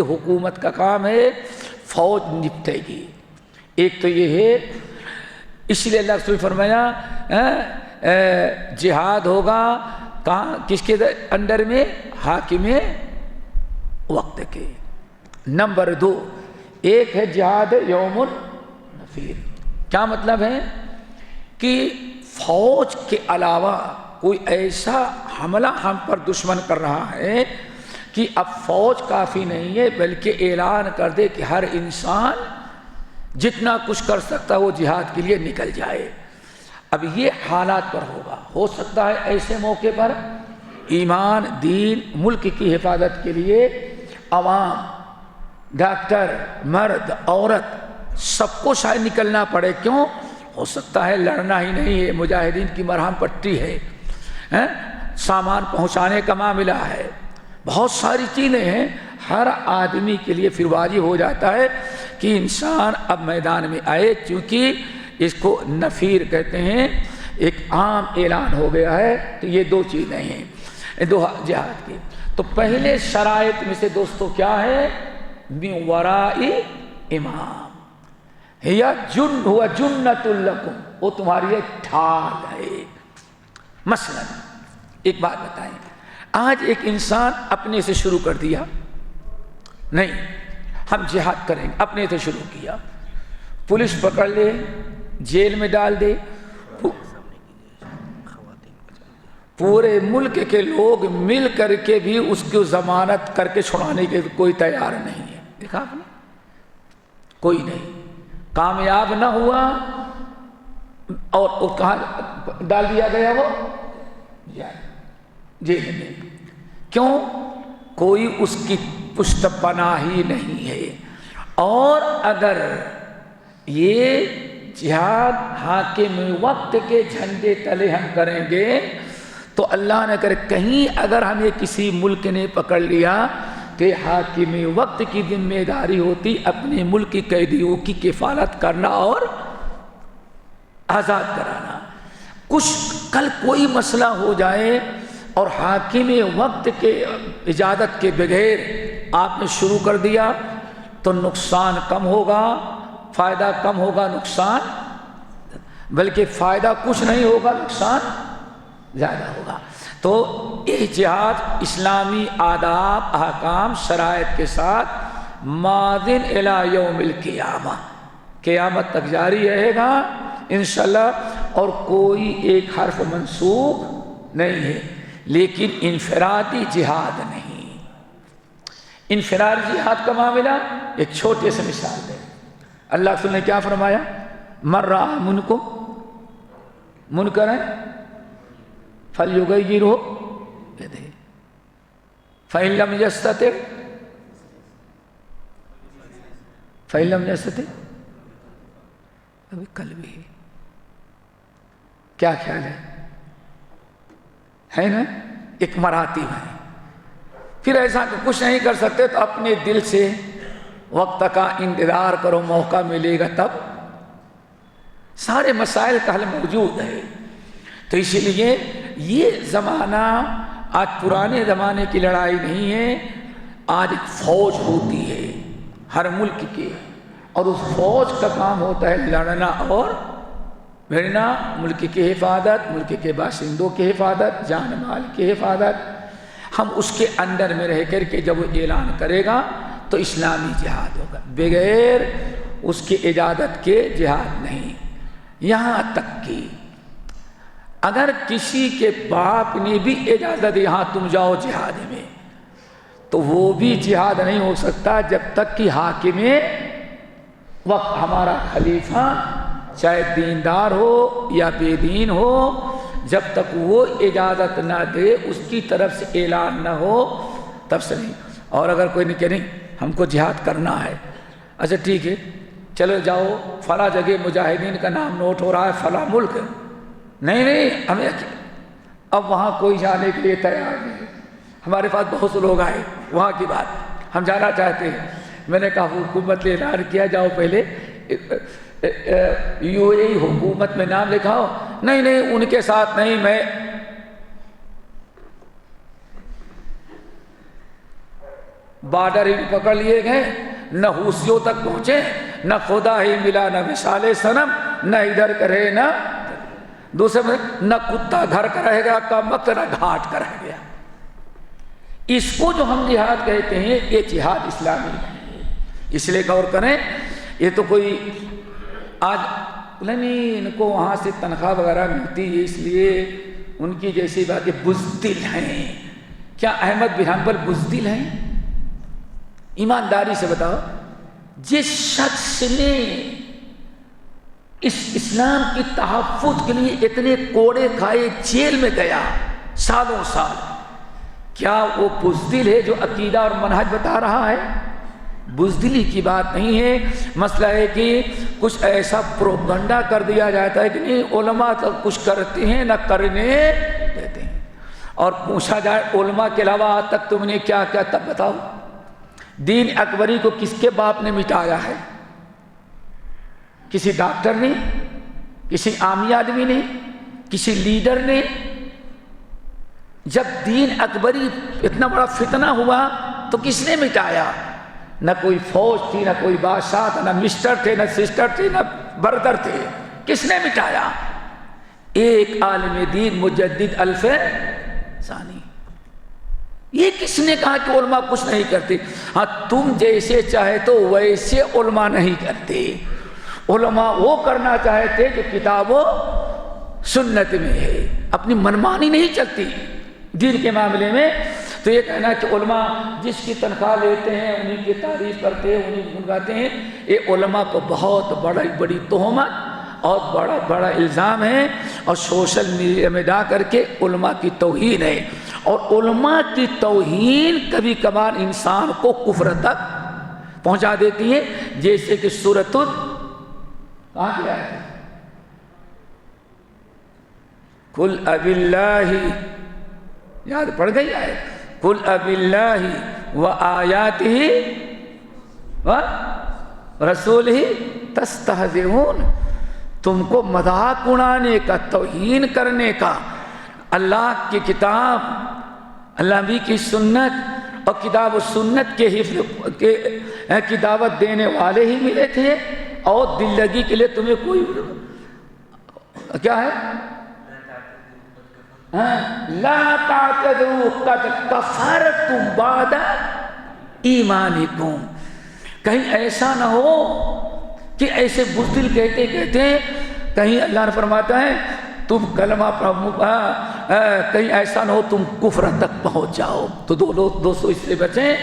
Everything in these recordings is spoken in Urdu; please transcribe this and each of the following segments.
حکومت کا کام ہے، فوج نپٹے گی۔ ایک تو یہ ہے، اس لیے اللہ رسول فرمایا جہاد ہوگا کہاں، کس کے انڈر میں؟ حاکم وقت کے۔ نمبر 2 ایک ہے جہاد یوم النفیر۔ کیا مطلب ہے کہ فوج کے علاوہ کوئی ایسا حملہ ہم پر دشمن کر رہا ہے کہ اب فوج کافی نہیں ہے، بلکہ اعلان کر دے کہ ہر انسان جتنا کچھ کر سکتا وہ جہاد کے لیے نکل جائے۔ اب یہ حالات پر ہوگا، ہو سکتا ہے ایسے موقع پر ایمان، دین، ملک کی حفاظت کے لیے عوام، ڈاکٹر، مرد، عورت سب کو شاید نکلنا پڑے۔ کیوں؟ ہو سکتا ہے لڑنا ہی نہیں ہے، مجاہدین کی مرہم پٹی ہے، سامان پہنچانے کا معاملہ ہے، بہت ساری چیزیں ہیں۔ ہر آدمی کے لیے پھر واجب ہو جاتا ہے کہ انسان اب میدان میں آئے، چونکہ اس کو نفیر کہتے ہیں، ایک عام اعلان ہو گیا ہے۔ تو یہ 2 چیزیں ہیں 2 جہاد کی۔ تو پہلے شرائط میں سے دوستو کیا ہے؟ من ورائی امام یا جن ہوا جنت لکم، وہ تمہاری ایک ڈھال ہے۔ مثلا ایک بات بتائیں، آج ایک انسان اپنے سے شروع کر دیا، نہیں ہم جہاد کریں گے، اپنے سے شروع کیا، پولیس پکڑ لے، جیل میں ڈال دے، پورے ملک کے لوگ مل کر کے بھی اس کو ضمانت کر کے چھڑانے کے کوئی تیار نہیں ہے۔ دیکھا آپ نے؟ کوئی نہیں، کامیاب نہ ہوا اور کہاں ڈال دیا گیا؟ وہ جیل میں۔ کیوں؟ کوئی اس کی پشت پناہی نہیں ہے۔ اور اگر یہ جہاد حاکم وقت کے جھنڈے تلے ہم کریں گے تو اللہ نہ کرے کہیں اگر ہمیں کسی ملک نے پکڑ لیا کہ حاکم وقت کی ذمہ داری ہوتی اپنے ملک کی قیدیوں کی کفالت کرنا اور آزاد کرانا۔ کچھ کل کوئی مسئلہ ہو جائے اور حاکم وقت کے اجازت کے بغیر آپ نے شروع کر دیا تو نقصان کم ہوگا، فائدہ کم ہوگا، نقصان بلکہ فائدہ کچھ نہیں ہوگا، نقصان زیادہ ہوگا۔ تو یہ جہاد اسلامی آداب، احکام، شرائط کے ساتھ ماضٍ الی یوم القیامہ، قیامت تک جاری رہے گا انشاءاللہ، اور کوئی ایک حرف منسوخ نہیں ہے۔ لیکن انفرادی جہاد نہیں۔ انفرادی جہاد کا معاملہ ایک چھوٹے سے مثال دے۔ اللہ رسول نے کیا فرمایا؟ من رأى منکم منکرا فلیغیرہ بیدہ فإن لم یستطع بقلبہ۔ کیا خیال ہے نا؟ ایک مراتب ہے۔ پھر ایسا کہ کچھ نہیں کر سکتے تو اپنے دل سے وقت کا انتظار کرو، موقع ملے گا تب۔ سارے مسائل کا حل موجود ہے۔ تو اسی لیے یہ زمانہ آج پرانے زمانے کی لڑائی نہیں ہے، آج ایک فوج ہوتی ہے ہر ملک کے، اور اس فوج کا کام ہوتا ہے لڑنا اور بھیڑنا، ملک کی حفاظت، ملک کے باشندوں کی حفاظت، جان مال کی حفاظت۔ ہم اس کے اندر میں رہ کر کے جب وہ اعلان کرے گا تو اسلامی جہاد ہوگا، بغیر اس کی اجازت کے جہاد نہیں۔ یہاں تک کہ اگر کسی کے باپ نے بھی اجازت یہاں تم جاؤ جہاد میں، تو وہ بھی جہاد نہیں ہو سکتا جب تک کہ حاکم وقت، ہمارا خلیفہ چاہے دیندار ہو یا بے دین ہو، جب تک وہ اجازت نہ دے، اس کی طرف سے اعلان نہ ہو، تب سے نہیں۔ اور اگر کوئی نہیں کہ نہیں ہم کو جہاد کرنا ہے، اچھا ٹھیک ہے چلو جاؤ فلاں جگہ مجاہدین کا نام نوٹ ہو رہا ہے فلاں ملک، نہیں ہمیں اب وہاں کوئی جانے کے لیے تیار نہیں۔ ہمارے پاس بہت سے لوگ آئے وہاں کی بات، ہم جانا چاہتے ہیں۔ میں نے کہا حکومت نے اعلان کیا جاؤ پہلے UAE حکومت میں نام لکھاؤ، نہیں ان کے ساتھ نہیں، بارڈر ہی پکڑ لیے گئے، نہ حوثیوں تک پہنچے، نہ خدا ہی ملا، نہ مثال صنم، نہ ادھر کرے نہ دوسرے میں، نہ کتا گھر کا رہ گیا کا مت، نہ گھاٹ کا رہ گیا۔ اس کو جو ہم جہاد کہتے ہیں یہ جہاد اسلامی ہے۔ اس لیے غور کریں، یہ تو کوئی آج نہیں ان کو وہاں سے تنخواہ وغیرہ ملتی ہے اس لیے ان کی جیسی باتیں بزدل ہیں۔ کیا احمد بن حنبل بزدل ہیں؟ ایمانداری سے بتاؤ، جس شخص نے اس اسلام کی تحفظ کے لیے اتنے کوڑے کھائے، جیل میں گیا سالوں سال، کیا وہ بزدل ہے جو عقیدہ اور منہج بتا رہا ہے؟ بزدلی کی بات نہیں ہے۔ مسئلہ ہے کہ کچھ ایسا پروپگنڈا کر دیا جاتا ہے کہ نہیں علماء تو کچھ کرتے ہیں نہ کرنے دیتے ہیں، اور پوچھا جائے علماء کے علاوہ آج تک تم نے کیا کیا، تب بتاؤ۔ دین اکبری کو کس کے باپ نے مٹایا ہے؟ کسی ڈاکٹر نے، کسی عامی آدمی نے، کسی لیڈر نے؟ جب دین اکبری اتنا بڑا فتنہ ہوا تو کس نے مٹایا؟ نہ کوئی فوج تھی، نہ کوئی بادشاہ تھا، نہ مسٹر تھے، نہ سسٹر تھے، نہ بردر تھے۔ کس نے مٹایا؟ ایک عالم دین مجدد الف ثانی۔ یہ کس نے کہا کہ علماء کچھ نہیں کرتے؟ ہاں تم جیسے چاہے تو ویسے علماء نہیں کرتے۔ علماء وہ کرنا چاہتے جو کتاب و سنت میں ہے، اپنی منمانی نہیں چلتی دین کے معاملے میں۔ تو یہ کہنا کہ علماء جس کی تنخواہ لیتے ہیں انہیں کی تعریف کرتے ہیں، انہیں گنگاتے ہیں، یہ علماء کو بہت بڑی تہمت اور بڑا الزام ہے، اور سوشل میڈیا میں ڈال کر کے علماء کی توہین ہے۔ اور علماء کی توہین کبھی کبھار انسان کو کفر تک پہنچا دیتی ہے، جیسے کہ سورۃ کہاں کیا ہے، قل اب اللہ، یاد پڑ گئی ہے، قل اب اللہ و آیاتہ و رسولہ تستہزئون، تم کو مذاق اڑانے کا، توہین کرنے کا، اللہ کی کتاب، اللہ نبی کی سنت اور کتاب و سنت کے حفظ کی دعوت دینے والے ہی ملے تھے، اور دل لگی کے لیے تمہیں کوئی کیا ہے، لا تعتذروا قد کفرتم بعد ایمانکم۔ کہیں ایسا نہ ہو کہ ایسے بزدل کہتے کہیں اللہ نے فرماتا ہے تم کلمہ کہیں ایسا نہ ہو تم کفر تک پہنچ جاؤ۔ تو دوستو اس سے بچیں۔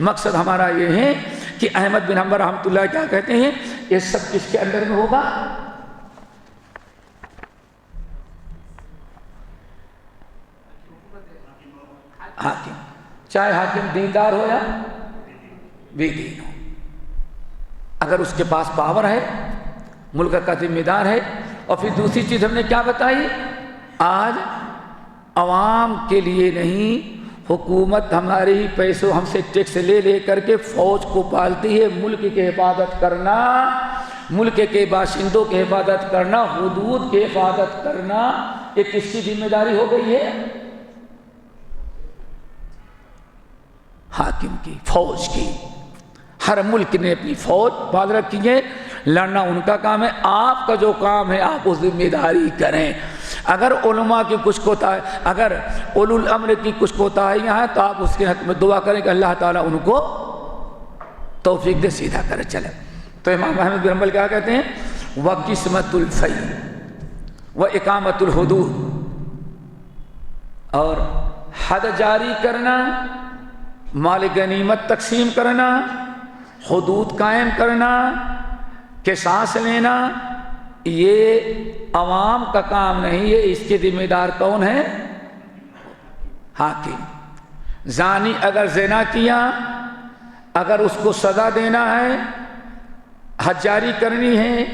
مقصد ہمارا یہ ہے کہ احمد بن حنبل رحمۃ اللہ کیا کہتے ہیں، یہ سب کس کے اندر میں ہوگا؟ حاکم، چاہے حاکم دیندار ہو یا بے دین ہو، اگر اس کے پاس پاور ہے، ملک کا ذمہ دار ہے۔ اور پھر دوسری چیز ہم نے کیا بتائی، آج عوام کے لیے نہیں، حکومت ہمارے ہی پیسوں ہم سے ٹیکس لے کر کے فوج کو پالتی ہے۔ ملک کی حفاظت کرنا، ملک کے باشندوں کی حفاظت کرنا، حدود کی حفاظت کرنا، یہ کس کی ذمہ داری ہو گئی ہے؟ حاکم کی، فوج کی۔ ہر ملک نے اپنی فوج پال رکھی ہے، لڑنا ان کا کام ہے۔ آپ کا جو کام ہے آپ اس ذمہ داری کریں۔ اگر علماء کی کچھ کوتاہی، اگر اولو الامر کی کچھ کوتاہیاں ہیں تو آپ اس کے حق میں دعا کریں کہ اللہ تعالیٰ ان کو توفیق دے، سیدھا کرے چلے۔ تو امام احمد بن حنبل کیا کہتے ہیں، وَقِسْمَةُ الْفَيْءِ وَإِقَامَةُ الْحُدُودِ، اور حد جاری کرنا، مال غنیمت تقسیم کرنا، حدود قائم کرنا، قصاص لینا، یہ عوام کا کام نہیں ہے۔ اس کے ذمہ دار کون ہے؟ حاکم۔ زانی اگر زنا کیا، اگر اس کو سزا دینا ہے، حد جاری کرنی ہے،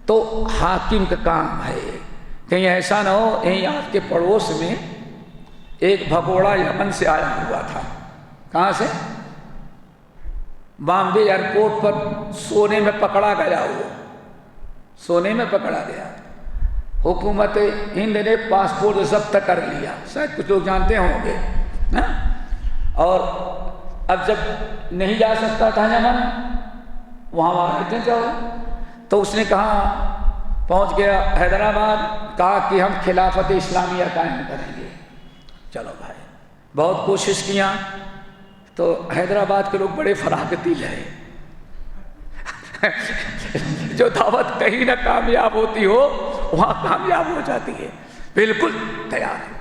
تو حاکم کا کام ہے۔ کہیں ایسا نہ ہو، یہیں آپ کے پڑوس میں ایک بھگوڑا یمن سے آیا ہوا تھا۔ کہاں سے؟ بامبے ایئرپورٹ پر سونے میں پکڑا گیا، وہ سونے میں پکڑا گیا۔ حکومت ہند نے پاسپورٹ ضبط کر لیا، شاید کچھ لوگ جانتے ہوں گے، اور اب جب نہیں جا سکتا تھا یمن، وہاں وہاں جاؤ، تو اس نے کہا پہنچ گیا حیدرآباد، کہا کہ ہم خلافت اسلامیہ قائم کریں گے۔ چلو بھائی، بہت کوشش کیا، تو حیدرآباد کے لوگ بڑے فراخ دل ہے، جو دعوت کہیں نہ کامیاب ہوتی ہو وہاں کامیاب ہو جاتی ہے، بالکل تیار ہے۔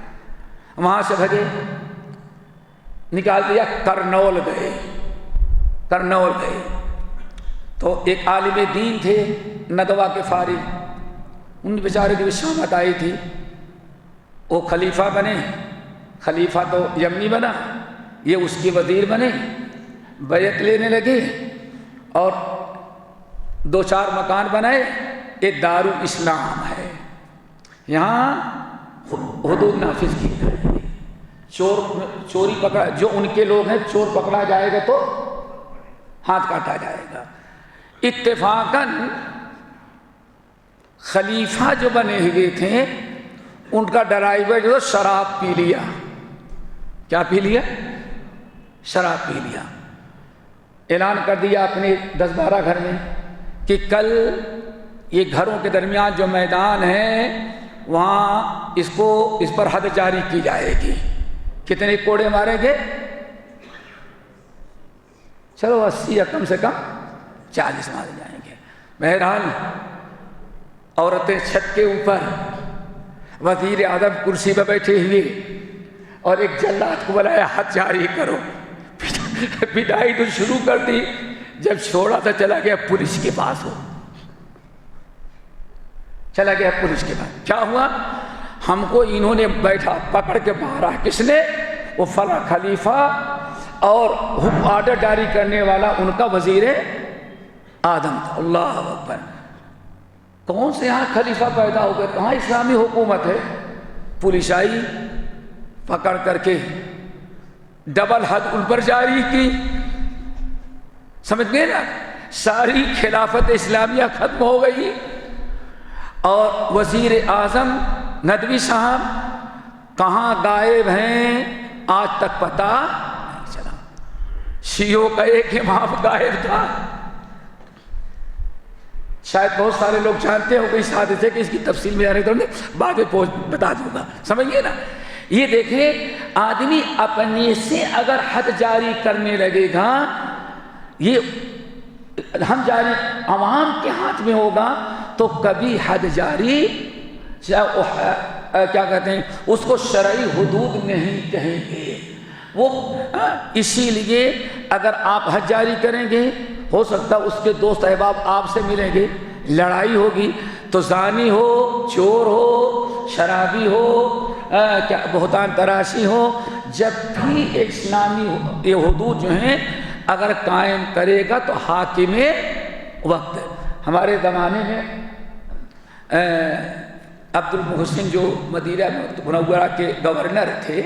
وہاں سے بھجے، نکال دیا، کرنول گئے۔ کرنول گئے تو ایک عالم دین تھے ندوہ کے فارغ، ان بیچارے کی بھی شامت آئی تھی، وہ خلیفہ بنے، خلیفہ تو یمنی بنا، یہ اس کی وزیر بنے، بیعت لینے لگے اور 2-4 مکان بنائے۔ ایک دارالاسلام ہے، یہاں حدود نافذ کی جائے گی، چوری پکڑا، جو ان کے لوگ ہیں چور پکڑا جائے گا تو ہاتھ کاٹا جائے گا۔ اتفاقاً خلیفہ جو بنے ہوئے تھے ان کا ڈرائیور جو شراب پی لیا۔ کیا پی لیا؟ شراب پی لیا۔ اعلان کر دیا اپنے 10-12 گھر میں کہ کل یہ گھروں کے درمیان جو میدان ہے وہاں اس پر حد جاری کی جائے گی۔ کتنے کوڑے ماریں گے؟ چلو 80 یا کم سے کم 40 مارے جائیں گے۔ بہرحال عورتیں چھت کے اوپر، وزیر اعظم کرسی پہ بیٹھے ہوئے، اور ایک جلاد کو بلایا حد جاری کرو۔ پٹائی تو شروع کر دی، جب چھوڑا تو چلا گیا پولیس کے پاس، ہو چلا گیا پولیس کے پاس۔ کیا ہوا؟ ہم کو انہوں نے بیٹھا پکڑ کے مارا۔ کس نے؟ وہ فلاں خلیفہ اور آرڈر جاری کرنے والا ان کا وزیر اعظم تھا۔ اللہ اکبر! کون سے یہاں خلیفہ پیدا ہو گئے؟ کہاں اسلامی حکومت ہے؟ پولیس آئی، پکڑ کر کے ڈبل حد ان پر جاری کی۔ سمجھ گئے نا؟ ساری خلافت اسلامیہ ختم ہو گئی، اور وزیر اعظم ندوی صاحب کہاں غائب ہیں آج تک پتہ نہیں چلا۔ شیعوں کا ایک امام غائب تھا، شاید بہت سارے لوگ جانتے ہو اس حادثے کہ اس کی تفصیل میں جانے تو بعد میں بتا دوں گا۔ سمجھیے نا؟ یہ دیکھیں، آدمی اپنے سے اگر حد جاری کرنے لگے گا، یہ ہم جاری عوام کے ہاتھ میں ہوگا تو کبھی حد جاری کیا کہتے ہیں اس کو شرعی حدود نہیں کہیں گے وہ۔ اسی لیے اگر آپ حد جاری کریں گے، ہو سکتا اس کے دوست احباب آپ سے ملیں گے، لڑائی ہوگی، تو زانی ہو، چور ہو، شرابی ہو، کیا بہتان تراشی ہو، جب بھی اسلامی یہ حدود جو ہیں اگر قائم کرے گا تو حاکم وقت۔ ہمارے زمانے میں عبد المحسن جو مدینہ منورہ کے گورنر تھے،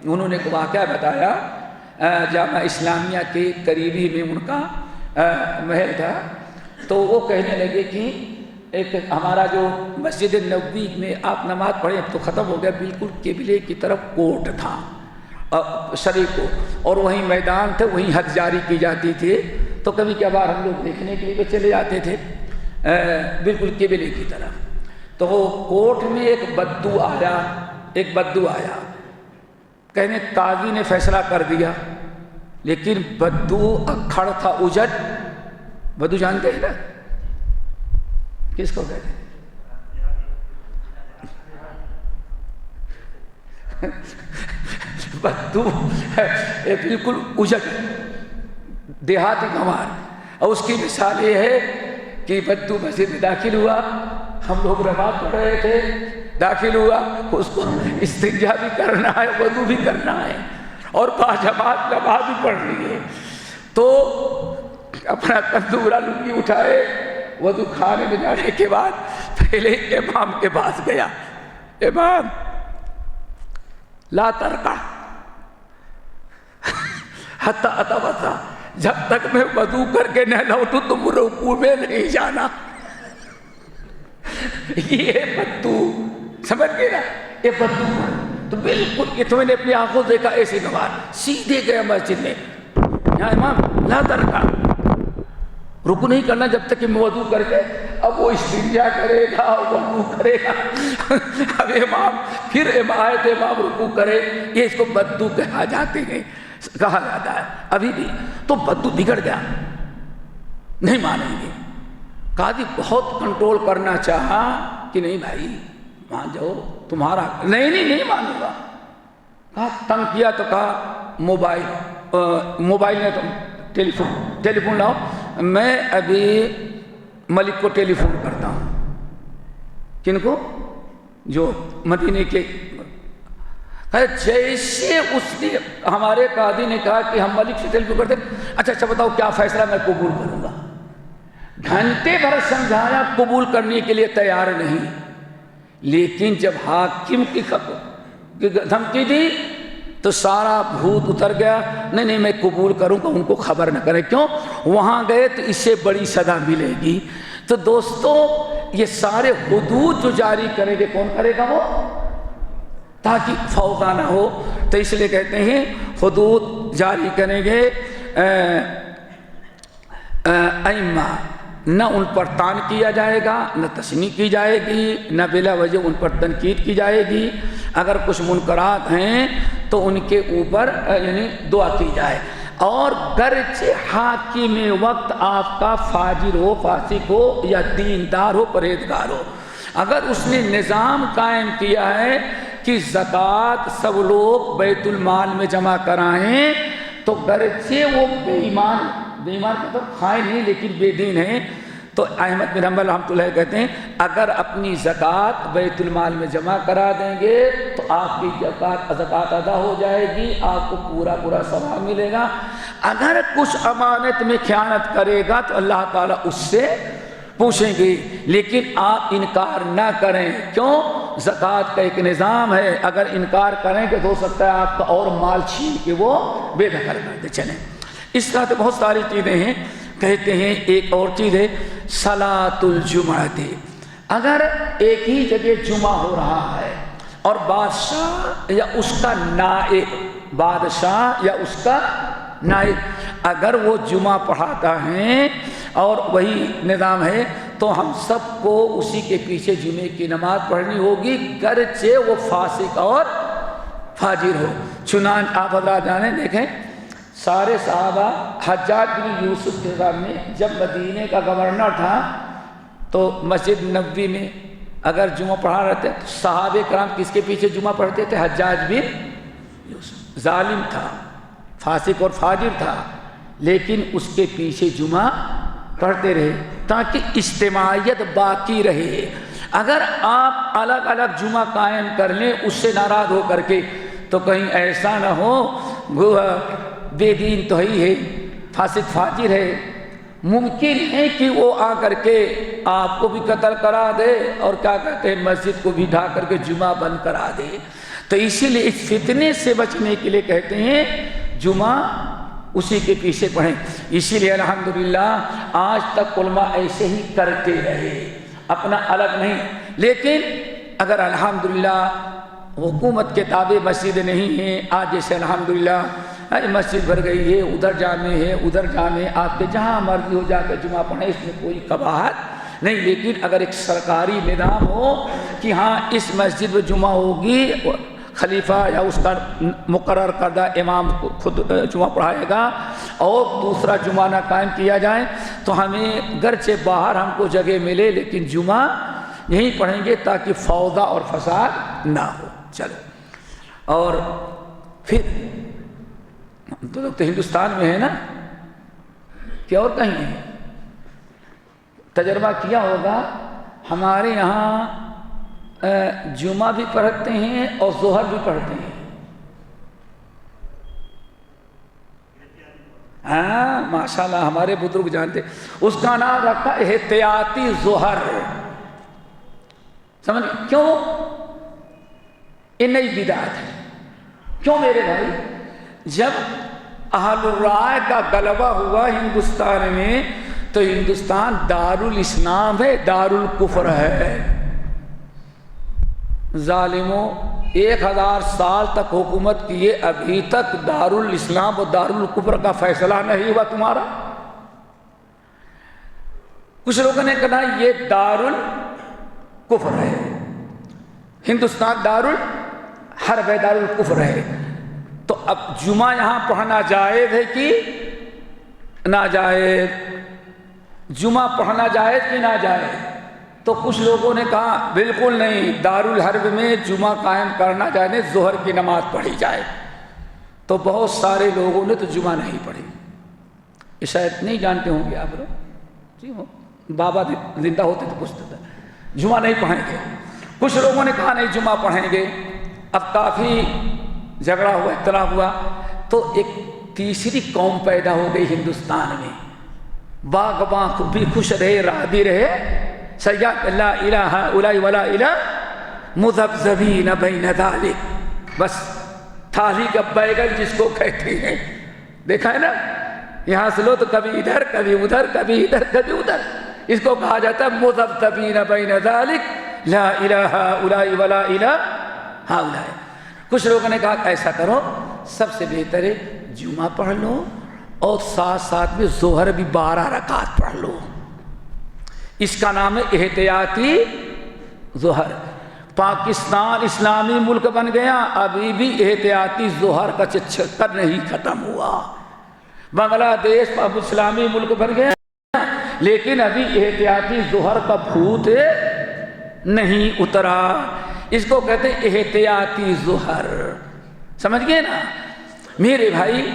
انہوں نے ایک واقعہ بتایا۔ جامعہ اسلامیہ کے قریبی میں ان کا محل تھا، تو وہ کہنے لگے کہ ایک ہمارا جو مسجد نبوی میں آپ نماز پڑھیں اب تو ختم ہو گیا، بالکل قبلے کی طرف کوٹ تھا شریف کو، اور وہیں میدان تھے، وہیں حد جاری کی جاتی تھی۔ تو کبھی کبھار ہم لوگ دیکھنے کے لیے چلے جاتے تھے بالکل قبلے کی طرف۔ تو وہ کوٹ میں ایک بدو آیا، کہنے قاضی نے فیصلہ کر دیا، لیکن بدو اکھڑ تھا اجٹ۔ بدو جانتے ہیں نا کس کو کہتے ہیں؟ بدو بالکل اجٹ دیہاتی گنوار، اور اس کی مثال یہ ہے کہ بدو مسجد میں داخل ہوا، ہم لوگ نماز پڑھ رہے تھے، داخل ہوا، اس کو استنجا بھی کرنا ہے، وضو بھی کرنا ہے، اور باجماعت نماز بھی پڑھ رہی ہے، تو اپنا تندورا لنگی اٹھائے، وضو کھانے میں جانے کے بعد پہلے امام کے پاس گیا، امام لا ترکع حتی اتوضا، جب تک میں وضو کر کے نہ لوٹوں تم رکوع میں نہیں جانا۔ یہ بدو، سمجھ گئے نا؟ یہ بدو تو بالکل، یہ تو میں نے اپنی آنکھوں دیکھا ایسے گوار، سیدھے گیا مسجد میں، یہاں امام لا ترکع، رکو نہیں کرنا جب تک کہ وضو کر کے اب وہ استنجا کرے گا وضو کرے گا اب امام پھر آیت امام رکو کرے، یہ اس کو بدو کہا جاتے ہیں، کہا جاتا ہے ابھی بھی۔ تو بدو بگڑ گیا، نہیں مانیں گے۔ قاضی بہت کنٹرول کرنا چاہا کہ نہیں بھائی مان جاؤ تمہارا، نہیں مانوں گا۔ کہا تنگ کیا تو کہا موبائل نے تو ٹیلی فون لاؤ، میں ابھی ملک کو ٹیلی فون کرتا ہوں۔ کن کو؟ جو مدینے کے۔ جیسے اس نے ہمارے قاضی نے کہا کہ ہم ملک سے ٹیلی فون کرتے، اچھا بتاؤ کیا فیصلہ، میں قبول کروں گا۔ گھنٹے بھر سمجھایا، قبول کرنے کے لیے تیار نہیں، لیکن جب حاکم کی دھمکی دی تو سارا بھوت اتر گیا، نہیں میں قبول کروں گا، ان کو خبر نہ کریں۔ کیوں؟ وہاں گئے تو اس سے بڑی سزا ملے گی۔ تو دوستو یہ سارے حدود جو جاری کریں گے کون کرے گا؟ وہ، تاکہ فوضا نہ ہو۔ تو اس لیے کہتے ہیں حدود جاری کریں گے ائمہ، نہ ان پر طعن کیا جائے گا، نہ تشنیع کی جائے گی، نہ بلا وجہ ان پر تنقید کی جائے گی۔ اگر کچھ منکرات ہیں تو ان کے اوپر یعنی دعا کی جائے۔ اور گرچہ حاکم وقت آپ کا فاجر ہو، فاسق ہو یا دیندار ہو، پرہیزگار ہو، اگر اس نے نظام قائم کیا ہے کہ زکوٰۃ سب لوگ بیت المال میں جمع کرائیں، تو گرچہ وہ بے ایمان کا تو خائن نہیں لیکن بے دین ہیں، تو احمد بن حنبل رحمۃ اللہ کہتے ہیں اگر اپنی زکوٰۃ بیت المال میں جمع کرا دیں گے تو آپ کی زکوٰۃ ادا ہو جائے گی، آپ کو پورا ثواب ملے گا۔ اگر کچھ امانت میں خیانت کرے گا تو اللہ تعالیٰ اس سے پوچھیں گے، لیکن آپ انکار نہ کریں۔ کیوں؟ زکوٰۃ کا ایک نظام ہے، اگر انکار کریں گے تو ہو سکتا ہے آپ کا اور مال چھین کے وہ بے دخل کر دے۔ چلیں، اس طرح سے بہت ساری چیزیں ہیں۔ کہتے ہیں ایک اور چیز ہے صلاۃ الجمعہ، اگر ایک ہی جگہ جمعہ ہو رہا ہے اور بادشاہ یا اس کا نائب اگر وہ جمعہ پڑھاتا ہے اور وہی نظام ہے تو ہم سب کو اسی کے پیچھے جمعے کی نماز پڑھنی ہوگی، گرچہ وہ فاسق اور فاجر ہو۔ چنانچہ آپ حضرات جانیں، دیکھیں سارے صحابہ حجاج بن یوسف کے سامنے جب مدینے کا گورنر تھا تو مسجد نبوی میں اگر جمعہ پڑھا رہے تھے تو صحابہ کرام کس کے پیچھے جمعہ پڑھتے تھے؟ حجاج بن یوسف۔ ظالم تھا، فاسق اور فاجر تھا، لیکن اس کے پیچھے جمعہ پڑھتے رہے تاکہ اجتماعیت باقی رہے۔ اگر آپ الگ الگ جمعہ قائم کر لیں اس سے ناراض ہو کر کے تو کہیں ایسا نہ ہو بے دین تو ہی ہے، فاسق فاجر ہے، ممکن ہے کہ وہ آ کر کے آپ کو بھی قتل کرا دے اور کیا کہتے ہیں مسجد کو بھی ڈھا کر کے جمعہ بند کرا دے۔ تو اسی لیے اس فتنے سے بچنے کے لیے کہتے ہیں جمعہ اسی کے پیچھے پڑھیں۔ اسی لیے الحمدللہ آج تک علماء ایسے ہی کرتے رہے، اپنا الگ نہیں۔ لیکن اگر الحمدللہ حکومت کے تابع مسجد نہیں ہیں، آج جیسے الحمدللہ مسجد بھر گئی ہے، ادھر جامع ہے ادھر جامع، آپ کے جہاں مرضی ہو جا کے جمعہ پڑھیں، اس میں کوئی قباحت نہیں۔ لیکن اگر ایک سرکاری نظام ہو کہ ہاں اس مسجد میں جمعہ ہوگی، خلیفہ یا اس کا مقرر کردہ امام خود جمعہ پڑھائے گا اور دوسرا جمعہ نہ قائم کیا جائے تو ہمیں گرچہ باہر ہم کو جگہ ملے لیکن جمعہ یہیں پڑھیں گے تاکہ فوضا اور فساد نہ ہو۔ چلو، اور پھر تو لوگ تو ہندوستان میں ہے نا کہ اور کہیں ہے، تجربہ کیا ہوگا، ہمارے یہاں جمعہ بھی پڑھتے ہیں اور ظہر بھی پڑھتے ہیں۔ ہاں ماشاءاللہ ہمارے بزرگ جانتے، اس کا نام رکھا احتیاطی ظہر۔ سمجھ کیوں؟ یہ نئی بدعت ہے۔ کیوں میرے بھائی؟ جب اہل الرائے کا غلبہ ہوا ہندوستان میں تو ہندوستان دارالاسلام ہے، دارالکفر ہے۔ ظالموں 1000 سال تک حکومت کیے، ابھی تک دارالاسلام و دارالکفر کا فیصلہ نہیں ہوا تمہارا۔ کچھ لوگوں نے کہا یہ دارالکفر ہے، ہندوستان دارالحرب ہے، دارالکفر ہے، تو اب جمعہ یہاں پڑھنا جائز ہے کہ ناجائز؟ جمعہ پڑھنا جائز کہ ناجائز؟ تو کچھ لوگوں نے کہا بالکل نہیں، دارالحرب میں جمعہ قائم کرنا جائز نہیں، ظہر کی نماز پڑھی جائے۔ تو بہت سارے لوگوں نے تو جمعہ نہیں پڑھی۔ یہ شاید نہیں جانتے ہوں گے آپ لوگ، جی ہو بابا زندہ ہوتے تو پوچھتے تھے جمعہ نہیں پڑھیں گے۔ کچھ لوگوں نے کہا نہیں جمعہ پڑھیں گے۔ اب کافی جھگڑا ہوا، اختلاف ہوا، تو ایک تیسری قوم پیدا ہو گئی ہندوستان میں، باغباں بھی خوش رہے، راضی رہے، سیاد لا الہ الا ولا الہ مذبذبین بین ذالک، بس تھالی کا بیگن جس کو کہتے ہیں، دیکھا ہے نا، یہاں سے لو تو کبھی ادھر کبھی ادھر کبھی ادھر کبھی ادھر، اس کو کہا جاتا ہے مذبذبین بین ذالک لا الہ الا ولا الہ ہؤلاء۔ کچھ لوگوں نے کہا ایسا کرو، سب سے بہتر ہے جمعہ پڑھ لو اور ساتھ ساتھ میں ظہر بھی 12 رکعت پڑھ لو، اس کا نام ہے احتیاطی ظہر۔ پاکستان اسلامی ملک بن گیا، ابھی بھی احتیاطی ظہر کا چکر نہیں ختم ہوا۔ بنگلہ دیش اب اسلامی ملک بن گیا، لیکن ابھی احتیاطی ظہر کا بھوت نہیں اترا، اس کو کہتے ہیں احتیاطی ظہر، سمجھ گئے نا میرے بھائی؟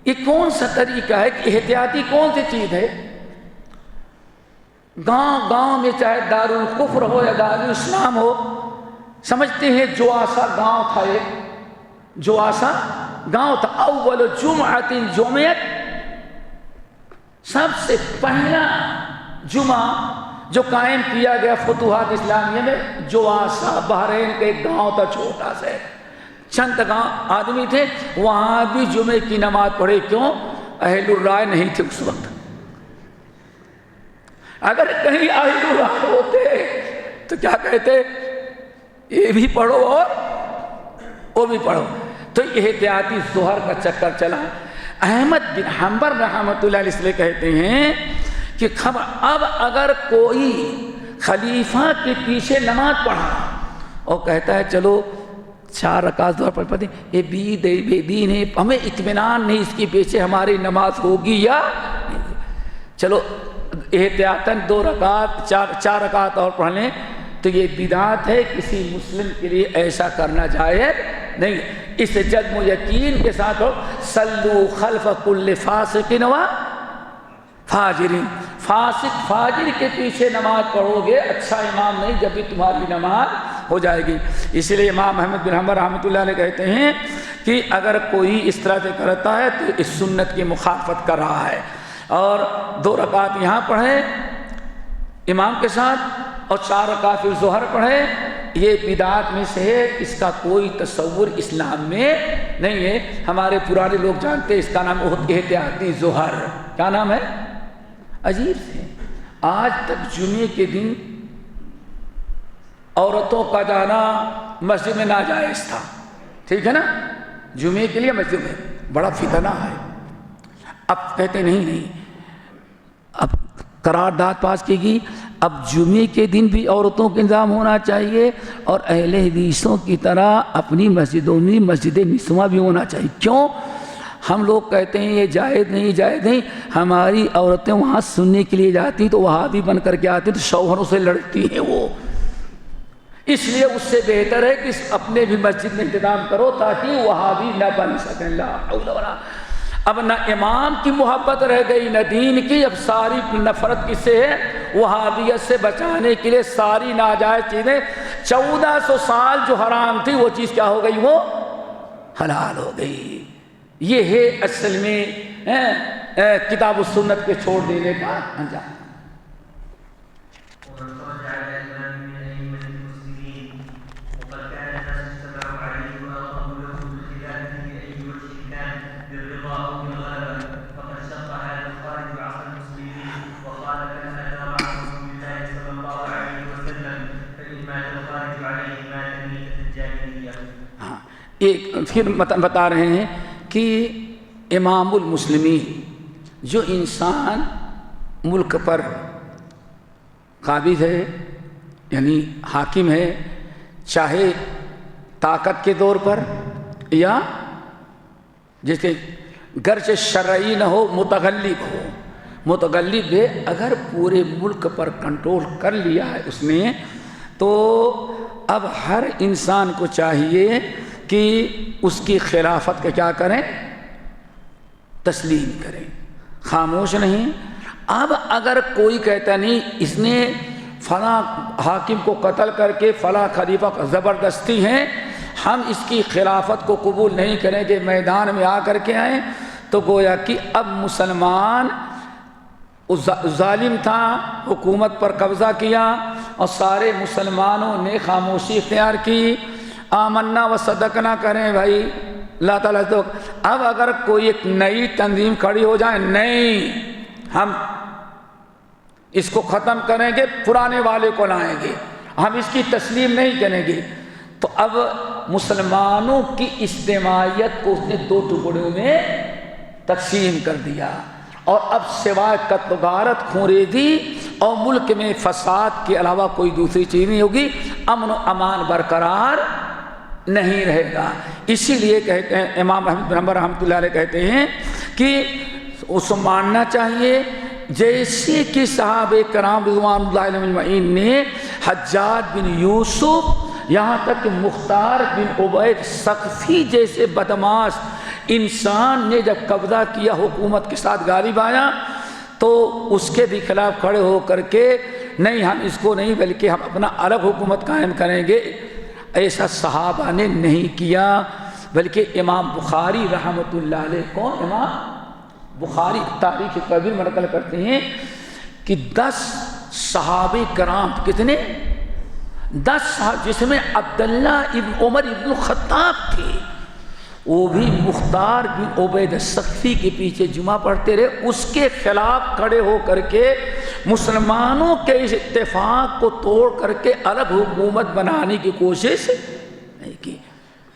یہ کون سا طریقہ ہے کہ احتیاطی کون سی چیز ہے؟ گاؤں گاؤں میں چاہے دارالکفر ہو یا دارالاسلام ہو، سمجھتے ہیں جواسا گاؤں تھا، ایک جواسا گاؤں تھا، اول جمعۃ جمعت، سب سے پہلا جمعہ جو قائم کیا گیا فتوحات اسلامیہ میں، جواسا بحرین کا ایک گاؤں تھا چھوٹا سا، چند گاؤں آدمی تھے، وہاں بھی جمعے کی نماز پڑھے۔ کیوں؟ اہل الرائے نہیں تھے اس وقت، اگر کہیں اہل الرائے ہوتے تو کیا کہتے؟ یہ بھی پڑھو اور وہ بھی پڑھو۔ تو احتیاطی ظہر کا چکر چلا۔ احمد بن حنبل رحمۃ اللہ علیہ کہتے ہیں کہ اب اگر کوئی خلیفہ کے پیچھے نماز پڑھا اور کہتا ہے چلو 4 رکعت ظہر پڑھ پڑھیں، یہ بے دین ہے، ہمیں اطمینان نہیں اس کے پیچھے ہماری نماز ہوگی یا نہیں، چلو احتیاطاً 2 رکعت 4 رکعت اور پڑھ لیں، تو یہ بدعت ہے، کسی مسلم کے لیے ایسا کرنا جائز نہیں۔ اس جزم و یقین کے ساتھ ہو صلو خلف کل فاسق و فاجر، فاسق فاجر کے پیچھے نماز پڑھو گے، اچھا امام نہیں، جب بھی تمہاری نماز ہو جائے گی۔ اسی لیے امام احمد بن حنبل رحمۃ اللہ علیہ کہتے ہیں کہ اگر کوئی اس طرح سے کرتا ہے تو اس سنت کی مخالفت کر رہا ہے، اور 2 رکعت یہاں پڑھیں امام کے ساتھ اور 4 رکعت پھر ظہر پڑھیں، یہ بدعات میں سے ہے، اس کا کوئی تصور اسلام میں نہیں ہے۔ ہمارے پرانے لوگ جانتے ہیں، اس کا نام احتیاطی ظہر، کیا نام ہے؟ عجیب سے آج تک جمعے کے دن عورتوں کا جانا مسجد میں ناجائز تھا، ٹھیک ہے نا، جمعے کے لیے مسجد میں بڑا فتنہ ہے۔ اب کہتے نہیں، اب قرارداد پاس کی گئی، اب جمعے کے دن بھی عورتوں کا انتظام ہونا چاہیے، اور اہل حدیثوں کی طرح اپنی مسجدوں میں مسجد نسواں بھی ہونا چاہیے۔ کیوں؟ ہم لوگ کہتے ہیں یہ جائز نہیں، ہماری عورتیں وہاں سننے کے لیے جاتی تو وہاں بھی بن کر کے آتی تو شوہروں سے لڑتی ہیں وہ، اس لیے اس سے بہتر ہے کہ اپنے بھی مسجد میں انتظام کرو تاکہ وہاں بھی نہ بن سکیں۔ لا حول ولا، اب نہ امام کی محبت رہ گئی نہ دین کی، اب ساری نفرت کس سے ہے؟ وہابیت سے بچانے کے لیے ساری ناجائز چیزیں 1400 سال جو حرام تھی وہ چیز کیا ہو گئی؟ وہ حلال ہو گئی۔ یہ ہے اصل میں کتاب و سنت کے چھوڑ دینے کا انجام۔ ہاں، ایک پھر بتا رہے ہیں کہ امام المسلمین جو انسان ملک پر قابض ہے یعنی حاکم ہے، چاہے طاقت کے طور پر یا جیسے گرچہ شرعی نہ ہو متغلب ہے، اگر پورے ملک پر کنٹرول کر لیا ہے اس نے، تو اب ہر انسان کو چاہیے کہ اس کی خلافت کا کیا کریں، تسلیم کریں، خاموش نہیں۔ اب اگر کوئی کہتا نہیں اس نے فلاں حاکم کو قتل کر کے فلاں خلیفہ زبردستی ہیں، ہم اس کی خلافت کو قبول نہیں کریں گے، میدان میں آ کر کے آئیں، تو گویا کہ اب مسلمان ظالم تھا، حکومت پر قبضہ کیا اور سارے مسلمانوں نے خاموشی اختیار کی، آمنا و صدقنا کریں بھائی اللہ تعالیٰ۔ تو اب اگر کوئی ایک نئی تنظیم کھڑی ہو جائے، نہیں ہم اس کو ختم کریں گے، پرانے والے کو لائیں گے، ہم اس کی تسلیم نہیں کریں گے، تو اب مسلمانوں کی اجتماعیت کو اس نے دو ٹکڑوں میں تقسیم کر دیا، اور اب سوائے قتل و غارت، خونریزی اور ملک میں فساد کے علاوہ کوئی دوسری چیز نہیں ہوگی، امن و امان برقرار نہیں رہے گا۔ اسی لیے کہتے ہیں امام احمد بن حنبل رحمۃ اللہ علیہ کہتے ہیں کہ اس کو ماننا چاہیے جیسے کہ صحابہ کرام رضوان اللہ علیہم اجمعین نے حجاج بن یوسف یہاں تک کہ مختار بن عبید ثقفی جیسے بدمعاش انسان نے جب قبضہ کیا، حکومت کے ساتھ غالب آیا، تو اس کے بھی خلاف کھڑے ہو کر کے نہیں ہم اس کو نہیں بلکہ ہم اپنا الگ حکومت قائم کریں گے، ایسا صحابہ نے نہیں کیا۔ بلکہ امام بخاری رحمۃ اللہ علیہ کو، امام بخاری تاریخ کبیر میں نقل کرتے ہیں کہ 10 صحابہ کرام، کتنے؟ 10 صحابہ، جس میں عبداللہ ابن عمر ابن الخطاب تھے، وہ بھی مختار بن عبید ثقفی کے پیچھے جمعہ پڑھتے رہے، اس کے خلاف کھڑے ہو کر کے مسلمانوں کے اس اتفاق کو توڑ کر کے الگ حکومت بنانے کی کوشش نہیں کی۔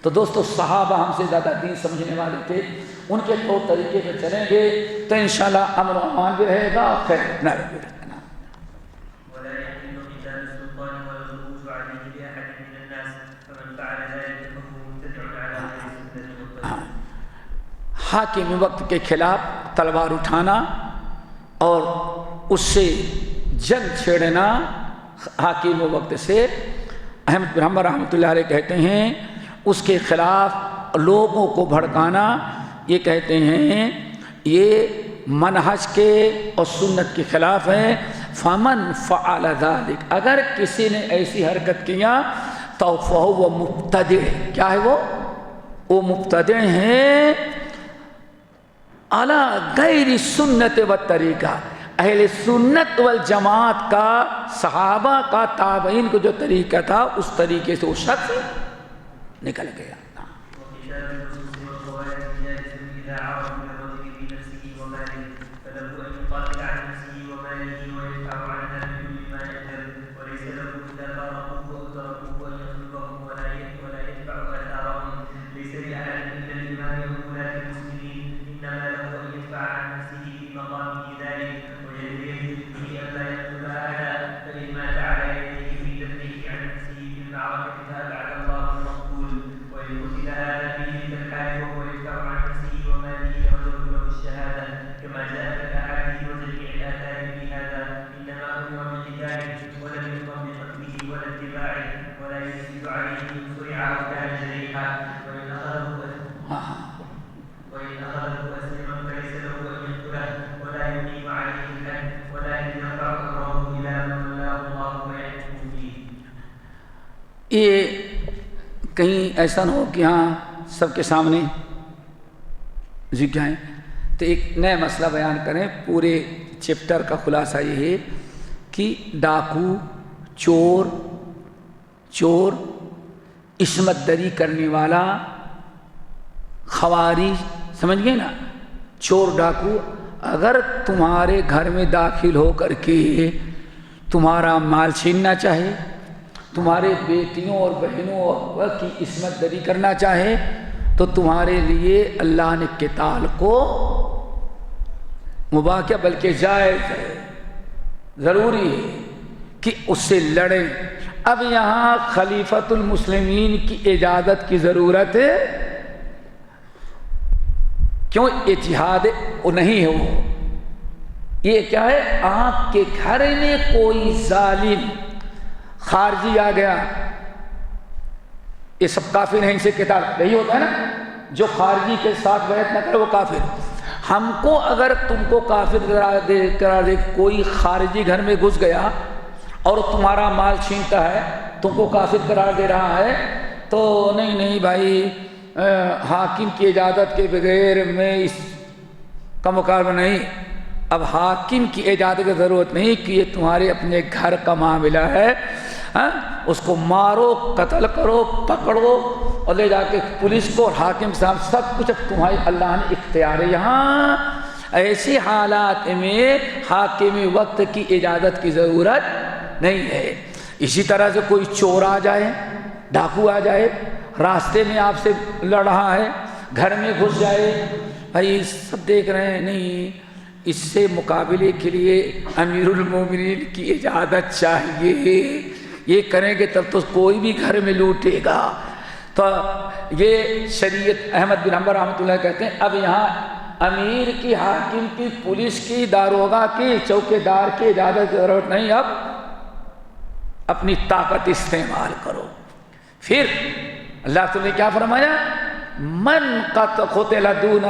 تو دوستو صحابہ ہم سے زیادہ دین سمجھنے والے تھے، ان کے طور طریقے پہ چلیں گے تو انشاءاللہ امن و امان بھی رہے گا، خیر نہ رہے گا۔ حاکم وقت کے خلاف تلوار اٹھانا اور اس سے جنگ چھیڑنا، حاکم وقت سے احمد بن حنبل رحمۃ اللہ علیہ کہتے ہیں اس کے خلاف لوگوں کو بھڑکانا، یہ کہتے ہیں یہ منہج کے اور سنت کے خلاف ہے۔ فمن فعل ذلک، اگر کسی نے ایسی حرکت کیا تو فہو مبتدع، کیا ہے وہ مبتدع ہیں علی غیر سنت و طریقہ، اہل سنت والجماعت کا، صحابہ کا، تابعین کو جو طریقہ تھا اس طریقے سے وہ شخص نکل گیا۔ یہ کہیں ایسا نہ ہو کہ ہاں سب کے سامنے جائیں، تو ایک نیا مسئلہ بیان کریں۔ پورے چیپٹر کا خلاصہ یہ ہے کہ ڈاکو، چور، عصمت دری کرنے والا، خوارج، سمجھ گئے نا، چور ڈاکو اگر تمہارے گھر میں داخل ہو کر کے تمہارا مال چھیننا چاہے، تمہارے بیٹیوں اور بہنوں کی عصمت دری کرنا چاہے تو تمہارے لیے اللہ نے قتال کو مباح کیا، بلکہ جائز ہے، ضروری ہے کہ اس سے لڑیں۔ اب یہاں خلیفۃ المسلمین کی اجازت کی ضرورت ہے، کیوں؟ اتحاد نہیں ہے، وہ یہ کیا ہے، آپ کے گھر میں کوئی ظالم خارجی آ گیا، یہ سب کافر ہیں، ان سے قتال یہی ہوتا ہے نا، جو خارجی کے ساتھ بیعت نہ کرے وہ کافر۔ ہم کو اگر تم کو کافر قرار دے کوئی خارجی گھر میں گھس گیا اور تمہارا مال چھینتا ہے، تم کو کافر قرار دے رہا ہے، تو نہیں بھائی، حاکم کی اجازت کے بغیر میں اس کا مقابلہ نہیں۔ اب حاکم کی اجازت کی ضرورت نہیں کہ یہ تمہارے اپنے گھر کا معاملہ ہے، اس کو مارو، قتل کرو، پکڑو اور لے جا کے پولیس کو اور حاکم صاحب سب کچھ اب تمہاری اللہ نے اختیار ہے۔ یہاں ایسے حالات میں حاکم وقت کی اجازت کی ضرورت نہیں ہے۔ اسی طرح سے کوئی چور آ جائے، ڈاکو آ جائے، راستے میں آپ سے لڑ رہا ہے، گھر میں گھس جائے، بھائی سب دیکھ رہے ہیں، نہیں، اس سے مقابلے کے لیے امیر المومنین کی اجازت چاہیے، یہ کریں گے تب تو کوئی بھی گھر میں لوٹے گا۔ تو یہ شریعت احمد بن حنبل رحمۃ اللہ کہتے ہیں اب یہاں امیر کی، حاکم کی، پولیس کی، داروغہ کی، چوکیدار کی اجازت کی ضرورت نہیں، اب اپنی طاقت استعمال کرو۔ پھر اللہ تعالیٰ نے کیا فرمایا، من قتل دون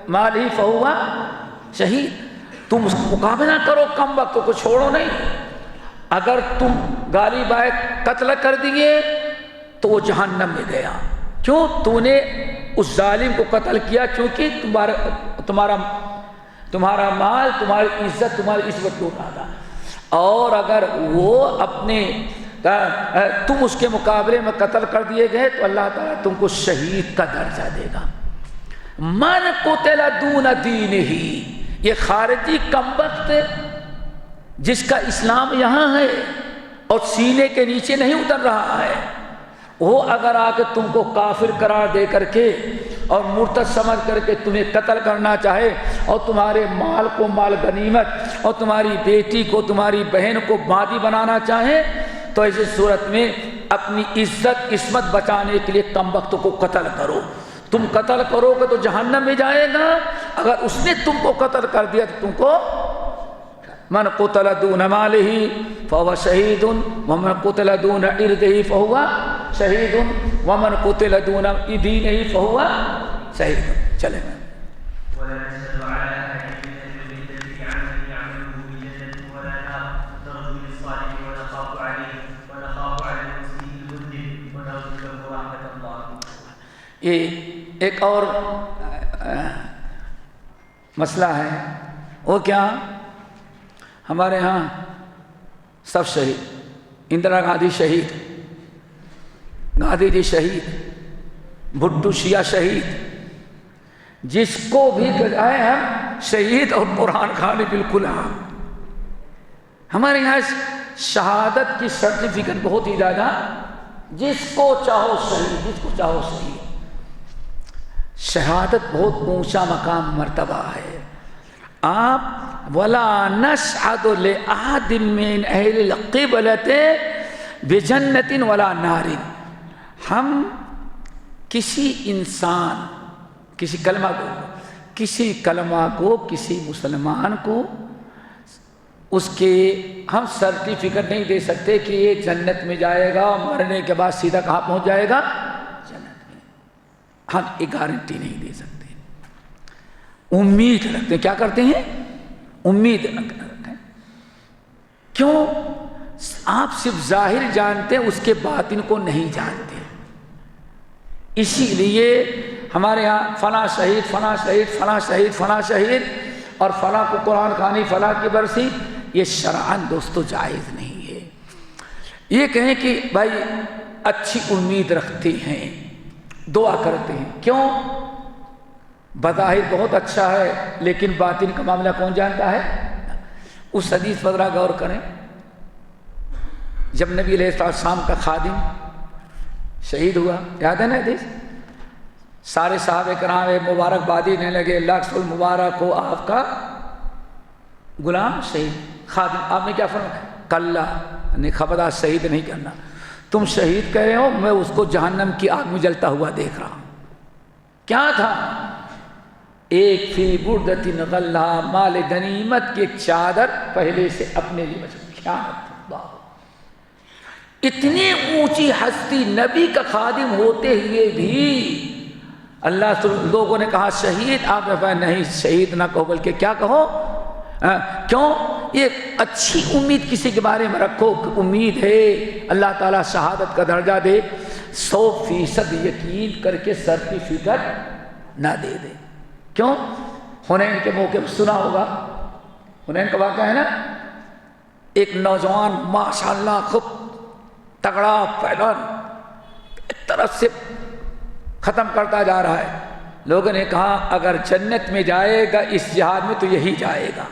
مالہ فہو شہید، تم اس کو مقابلہ کرو، کم وقت کو چھوڑو نہیں۔ اگر تم غالب آئے قتل کر دیے تو وہ جہنم میں گیا، کیوں؟ تو نے اس ظالم کو قتل کیا کیونکہ تمہارا مال، تمہاری عزت، تمہاری عزت لوٹا تھا، اور اگر وہ اپنے تم اس کے مقابلے میں قتل کر دیے گئے تو اللہ تعالیٰ تم کو شہید کا درجہ دے گا۔ من قتل دون دینہ، یہ خارجی کمبخت جس کا اسلام یہاں ہے اور سینے کے نیچے نہیں اتر رہا ہے، وہ اگر آ کے تم کو کافر قرار دے کر کے اور مرتد سمجھ کر کے تمہیں قتل کرنا چاہے اور تمہارے مال کو مال غنیمت اور تمہاری بیٹی کو، تمہاری بہن کو باندی بنانا چاہے، تو ایسی صورت میں اپنی عزت عصمت بچانے کے لیے کمبخت کو قتل کرو۔ تم قتل کرو گے تو جہنم میں جائے گا، اگر اس نے تم کو قتل کر دیا تو تم کو من قتل دون مالہ فهو شہید ومن قتل دون عرضہ فهو شہید ومن قتل دون دینہ فهو شہید۔ چلیں یہ ایک اور مسئلہ ہے، وہ کیا؟ ہمارے ہاں سب شہید، اندرا گاندھی شہید، گاندھی جی شہید، بھٹو شیعہ شہید، جس کو بھی کہائے ہم شہید، اور قرآن خانی بالکل عام۔ ہمارے یہاں شہادت کی سرٹیفکیٹ بہت ہی زیادہ، جس کو چاہو شہید، جس کو چاہو شہید۔ شہادت بہت اونچا مقام مرتبہ ہے۔ آپ وَلَا نَشْهَدُ لِأَحَدٍ مِّنْ أَهْلِ الْقِبْلَةِ بِجَنَّةٍ وَلَا نَارٍ، ہم کسی انسان، کسی کلمہ کو کسی مسلمان کو اس کے ہم سرٹیفکیٹ نہیں دے سکتے کہ یہ جنت میں جائے گا، مرنے کے بعد سیدھا کہاں پہنچ جائے گا؟ جنت میں۔ ہم ایک گارنٹی نہیں دے سکتے، امید رکھتے ہیں۔ کیا کرتے ہیں؟ امید رکھتے ہیں۔ کیوں؟ آپ صرف ظاہر جانتے ہیں، اس کے باطن کو نہیں جانتے۔ اسی لیے ہمارے ہاں فلاں شہید، فلاں شہید، فلاں شہید، فلاں شہید، اور فلاں کو قرآن خوانی، فلاں کی برسی، یہ شرعاً دوستو جائز نہیں ہے۔ یہ کہیں کہ بھائی اچھی امید رکھتے ہیں، دعا کرتے ہیں، کیوں؟ بظاہر بہت اچھا ہے لیکن باطن کا معاملہ کون جانتا ہے؟ اس حدیث پر ذرا غور کریں، جب نبی علیہ السلام کا خادم شہید ہوا، یاد ہے نا حدیث، سارے صحابہ کرام مبارکبادی دینے لگے، اللہ رسول مبارک ہو آپ کا غلام شہید خادم۔ آپ نے کیا فرمایا؟ کلا، نہیں خبردار شہید نہیں کرنا، تم شہید کہہ رہے ہو، میں اس کو جہنم کی آگ میں جلتا ہوا دیکھ رہا ہوں۔ کیا تھا؟ ایک فی بردۃ غلہ، مال غنیمت کی ایک چادر پہلے سے اپنے لیے بچا۔ اتنی اونچی ہستی، نبی کا خادم ہوتے ہوئے بھی اللہ لوگوں نے کہا شہید، آپ نے کہا نہیں شہید نہ کہو بلکہ کیا کہو، کیوں؟ ایک اچھی امید کسی کے بارے میں رکھو کہ امید ہے اللہ تعالیٰ شہادت کا درجہ دے، 100% یقین کر کے سرٹیفکیٹ نہ دے دے۔ کیوں؟ حنین کے موقع پر سنا ہوگا، حنین کا واقعہ ہے نا، ایک نوجوان ماشاءاللہ خوب تگڑا پہلوان ایک طرف سے ختم کرتا جا رہا ہے، لوگوں نے کہا اگر جنت میں جائے گا اس جہاد میں تو یہی جائے گا۔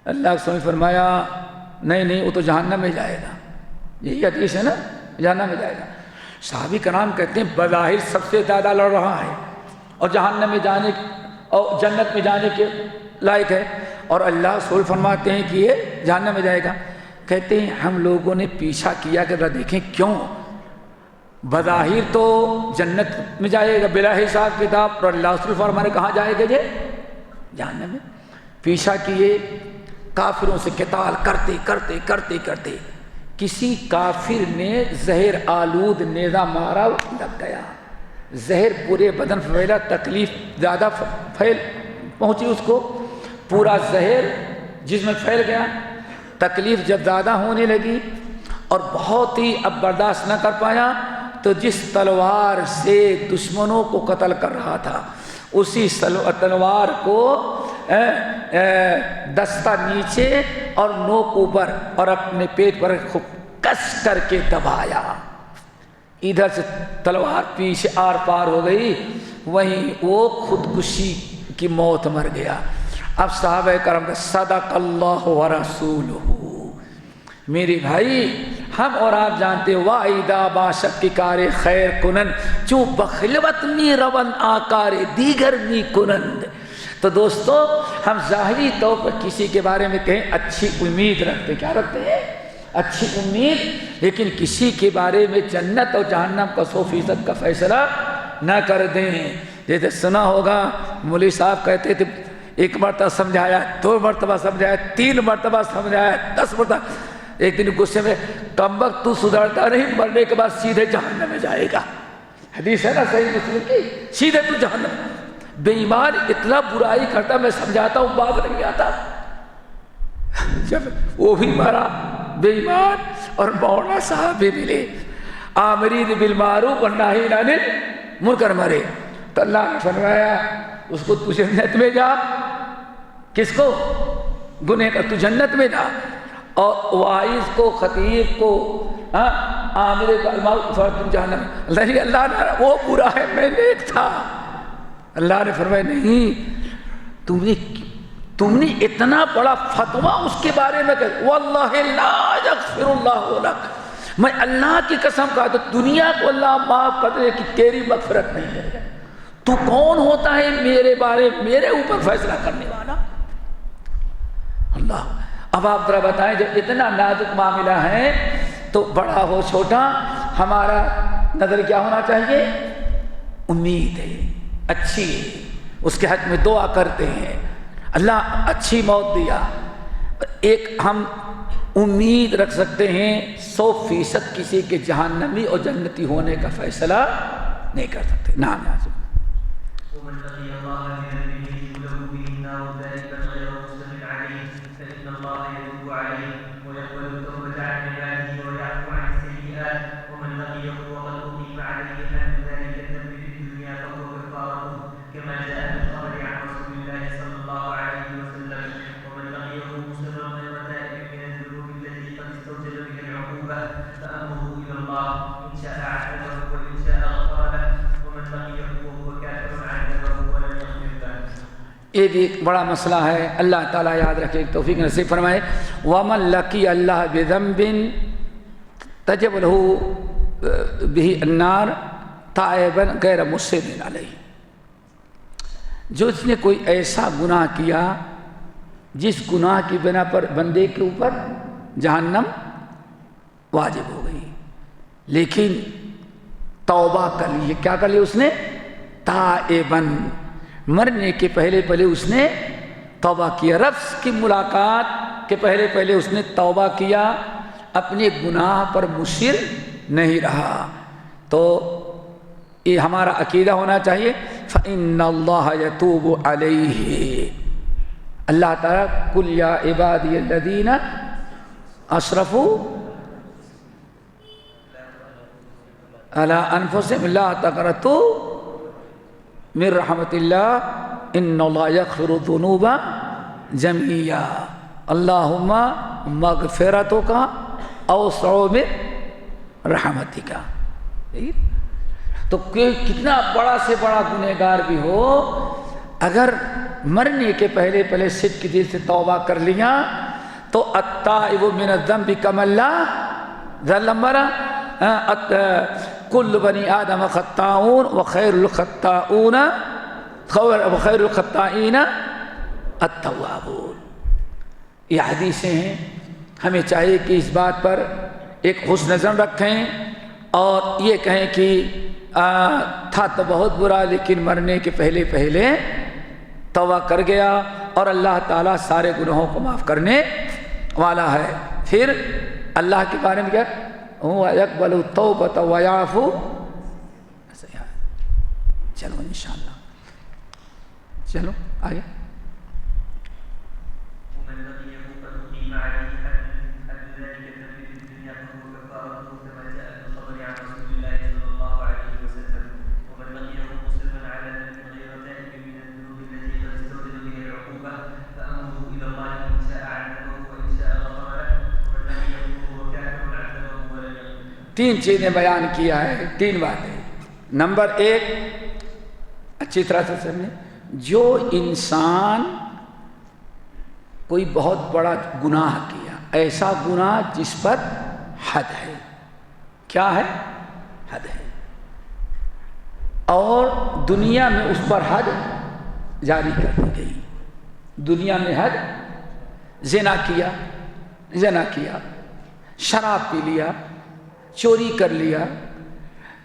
اللہ کے رسول نے فرمایا نہیں وہ تو جہنم میں جائے گا، یہی حدیث ہے نا، جہنم میں جائے گا۔ صحابی کرام کہتے ہیں بظاہر سب سے زیادہ لڑ رہا ہے اور جہنم میں جانے اور جنت میں جانے کے لائق ہے، اور اللہ رسول فرماتے ہیں کہ یہ جہنم میں جائے گا۔ کہتے ہیں ہم لوگوں نے پیچھا کیا کہ ذرا دیکھیں کیوں، بظاہر تو جنت میں جائے گا بلا حساب کتاب، اور اللہ رسول فرمانے کہاں جائے گا جہنم میں۔ پیچھا کیے، کافروں سے قتال کرتے کرتے کرتے کرتے کسی کافر نے زہر آلود نیزہ مارا، لگ گیا، زہر پورے بدن پھیلا، تکلیف زیادہ پہنچی اس کو، پورا زہر جسم میں پھیل گیا، تکلیف جب زیادہ ہونے لگی اور بہت ہی اب برداشت نہ کر پایا تو جس تلوار سے دشمنوں کو قتل کر رہا تھا اسی تلوار کو دستہ نیچے اور نوک اوپر اور اپنے پیٹ پر خوب کس کر کے دبایا، ادھر سے تلوار پیچھے آر پار ہو گئی، وہیں وہ خودکشی کی موت مر گیا۔ اب صحابہ کرام صدق اللہ ورسولہ، میرے بھائی ہم اور آپ جانتے وائدہ باشد کی کار خیر کنن چوں بخلوت می رون آکار دیگر می کنند۔ تو دوستو ہم ظاہری طور پر کسی کے بارے میں کہیں اچھی امید رکھتے ہیں، کیا رکھتے ہیں؟ اچھی امید، لیکن کسی کے بارے میں جنت اور جہنم کا 100% کا فیصلہ نہ کر دیں۔ جیسے سنا ہوگا مولوی صاحب کہتے تھے ایک مرتبہ سمجھایا، 2 مرتبہ سمجھایا، 3 مرتبہ سمجھایا، 10 مرتبہ، ایک دن غصے میں کمبخت تو سدھرتا نہیں، مرنے کے بعد سیدھے جہنم میں جائے گا، حدیث ہے نا صحیح مسلم کی، سیدھے تو جہنم۔ بے ایمان اتنا برائی کرتا، میں سمجھاتا ہوں باز نہیں آتا، جب وہ بھی مرا بے ایمان اور مولانا صاحب بھی ملے، آمرین بالمعروف والناہین عن المنکر مرے، تو اللہ نے فرمایا اس کو تو جنت میں جا، کس کو؟ گنہ کا، تو جنت میں جا، اور وائز کو، خطیب کو، عامر کو، المعروف جہنم۔ اللہ نے وہ برا ہے میں نیک تھا، اللہ نے فرمایا نہیں، تم نے اتنا بڑا فتویٰ اس کے بارے میں کہ واللہ لا یغفر اللہ لک، میں اللہ کی قسم کہا تو دنیا کو اللہ معاف کر دے کہ تیری مغفرت نہیں کرے گا، تو کون ہوتا ہے میرے بارے میرے اوپر فیصلہ کرنے والا؟ اللہ۔ اب آپ ذرا بتائیں جب اتنا نازک معاملہ ہے تو بڑا ہو چھوٹا ہمارا نظر کیا ہونا چاہیے؟ امید ہے، اچھی ہے، اس کے حق میں دعا کرتے ہیں اللہ اچھی موت دیا۔ ایک ہم امید رکھ سکتے ہیں 100% کسی کے جہنمی اور جنتی ہونے کا فیصلہ نہیں کر سکتے۔ نام یاد یہ بھی ایک بڑا مسئلہ ہے، اللہ تعالیٰ یاد رکھے، توفیق نصیب فرمائے۔ وَمَن لَقِيَ اللَّهَ بِذَنبٍ تجب لہ بہ النار تائبا غیر مصر علیہ، جو اس نے کوئی ایسا گناہ کیا جس گناہ کی بنا پر بندے کے اوپر جہنم واجب ہو گئی، لیکن توبہ کر لی. کیا کر لی اس نے؟ تائباً، مرنے کے پہلے پہلے اس نے توبہ کیا، رب کی ملاقات کے پہلے پہلے اس نے توبہ کیا، اپنے گناہ پر مصر نہیں رہا. تو یہ ہمارا عقیدہ ہونا چاہیے. فَإِنَّ اللَّهَ يَتُوبُ عَلَيْهِ، اللہ تعالیٰ قُلْ يَا عِبَادِيَ الَّذِينَ أَسْرَفُوا عَلَىٰ أَنفُسِهِمْ لَا تَقْنَطُوا مِن رَحْمَتِ اللَّهِ إِنَّ اللَّهَ يَغْفِرُ الذُّنُوبَ جَمِيعًا اللَّهُمَّ مَغْفِرَتُكَ أَوْسَعُ مِن رَحْمَتِكَ. تو کتنا بڑا سے بڑا گنہگار بھی ہو، اگر مرنے کے پہلے پہلے صدق کے دل سے توبہ کر لیا تو التائب من الذنب کمن لا ذنب له، کل بنی آدم خطاؤون وخیر الخطائین التوابون. یہ حدیثیں ہیں. ہمیں چاہیے کہ اس بات پر ایک حسن نظر رکھیں اور یہ کہیں کہ تھا تو بہت برا لیکن مرنے کے پہلے پہلے توبہ کر گیا، اور اللہ تعالیٰ سارے گناہوں کو معاف کرنے والا ہے. پھر اللہ کے بارے میں کیا؟ یقبل التوبۃ ویعفو. چلو انشاءاللہ چلو آگے. تین چیزیں بیان کیا ہے، تین باتیں. نمبر ایک، اچھی طرح سے سمجھیں، جو انسان کوئی بہت بڑا گناہ کیا، ایسا گناہ جس پر حد ہے. کیا ہے؟ حد ہے، اور دنیا میں اس پر حد جاری کر دی گئی. دنیا میں حد، زنا کیا، شراب پی لیا، چوری کر لیا،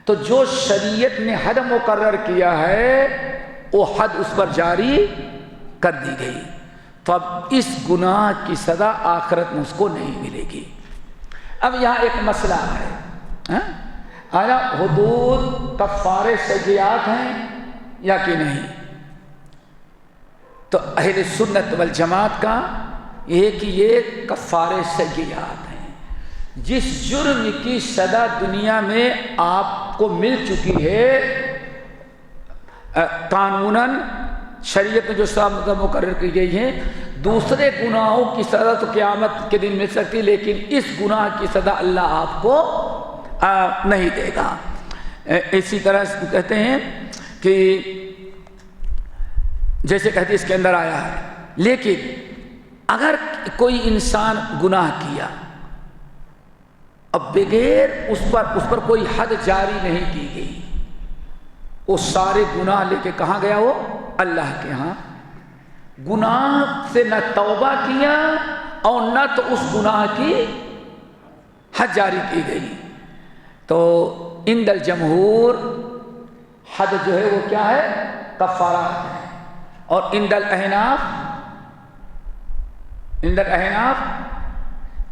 تو جو شریعت نے حد مقرر کیا ہے وہ حد اس پر جاری کر دی گئی. تو اب اس گناہ کی سزا آخرت میں اس کو نہیں ملے گی. اب یہاں ایک مسئلہ ہے، آیا حدود کفارے سیئات ہیں یا کہ نہیں؟ تو اہل سنت والجماعت کا یہ کہ یہ کفارے سیئات ہیں. جس جرم کی سزا دنیا میں آپ کو مل چکی ہے قانوناً، شریعت میں جو سزا مقرر کی گئی ہے، دوسرے گناہوں کی سزا تو قیامت کے دن مل سکتی، لیکن اس گناہ کی سزا اللہ آپ کو نہیں دے گا. اسی طرح کہتے ہیں کہ جیسے کہ حدیث کے اندر آیا ہے، لیکن اگر کوئی انسان گناہ کیا اب بغیر اس پر کوئی حد جاری نہیں کی گئی، وہ سارے گناہ لے کے کہاں گیا؟ وہ اللہ کے ہاں. گناہ سے نہ توبہ کیا اور نہ تو اس گناہ کی حد جاری کی گئی. تو عند الجمہور حد جو ہے وہ کیا ہے؟ کفارات ہے. اور عند الاحناف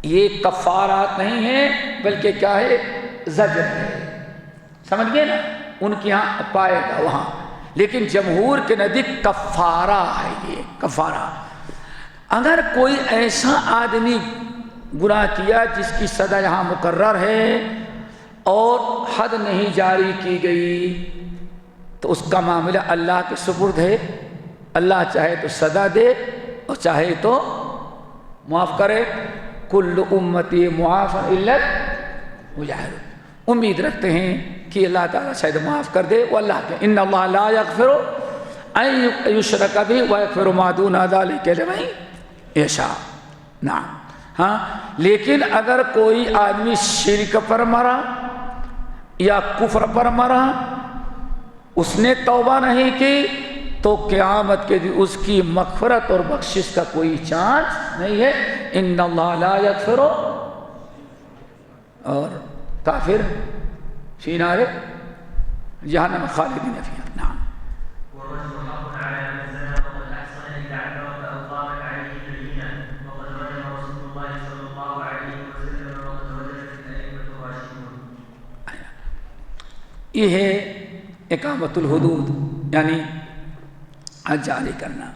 یہ کفارات نہیں ہے بلکہ کیا ہے؟ زجر ہے. سمجھ گئے نا؟ ان کے ہاں پائے گا وہاں، لیکن جمہور کے نزدیک کفارہ ہے. یہ کفارہ، اگر کوئی ایسا آدمی گناہ کیا جس کی سزا یہاں مقرر ہے اور حد نہیں جاری کی گئی، تو اس کا معاملہ اللہ کے سپرد ہے. اللہ چاہے تو سزا دے اور چاہے تو معاف کرے. کل امتی معاف الا المجاہر. امید رکھتے ہیں کہ اللہ تعالیٰ شاید معاف کر دے. وہ اللہ کے ان اللہ لا یغفر ان یشرک بہ ویغفر ما دون ذلک لمن یشاء. نعم. ہاں، لیکن اگر کوئی آدمی شرک پر مرا یا کفر پر مرا، اس نے توبہ نہیں کی، تو قیامت کے دن اس کی مغفرت اور بخشش کا کوئی چانس نہیں ہے۔ ان اللہ لا یغفر، اور کافر فی نار جہنم خالدین فیہا۔ نعم۔ یہ ہے اقامت الحدود، یعنی حد جاری کرنا۔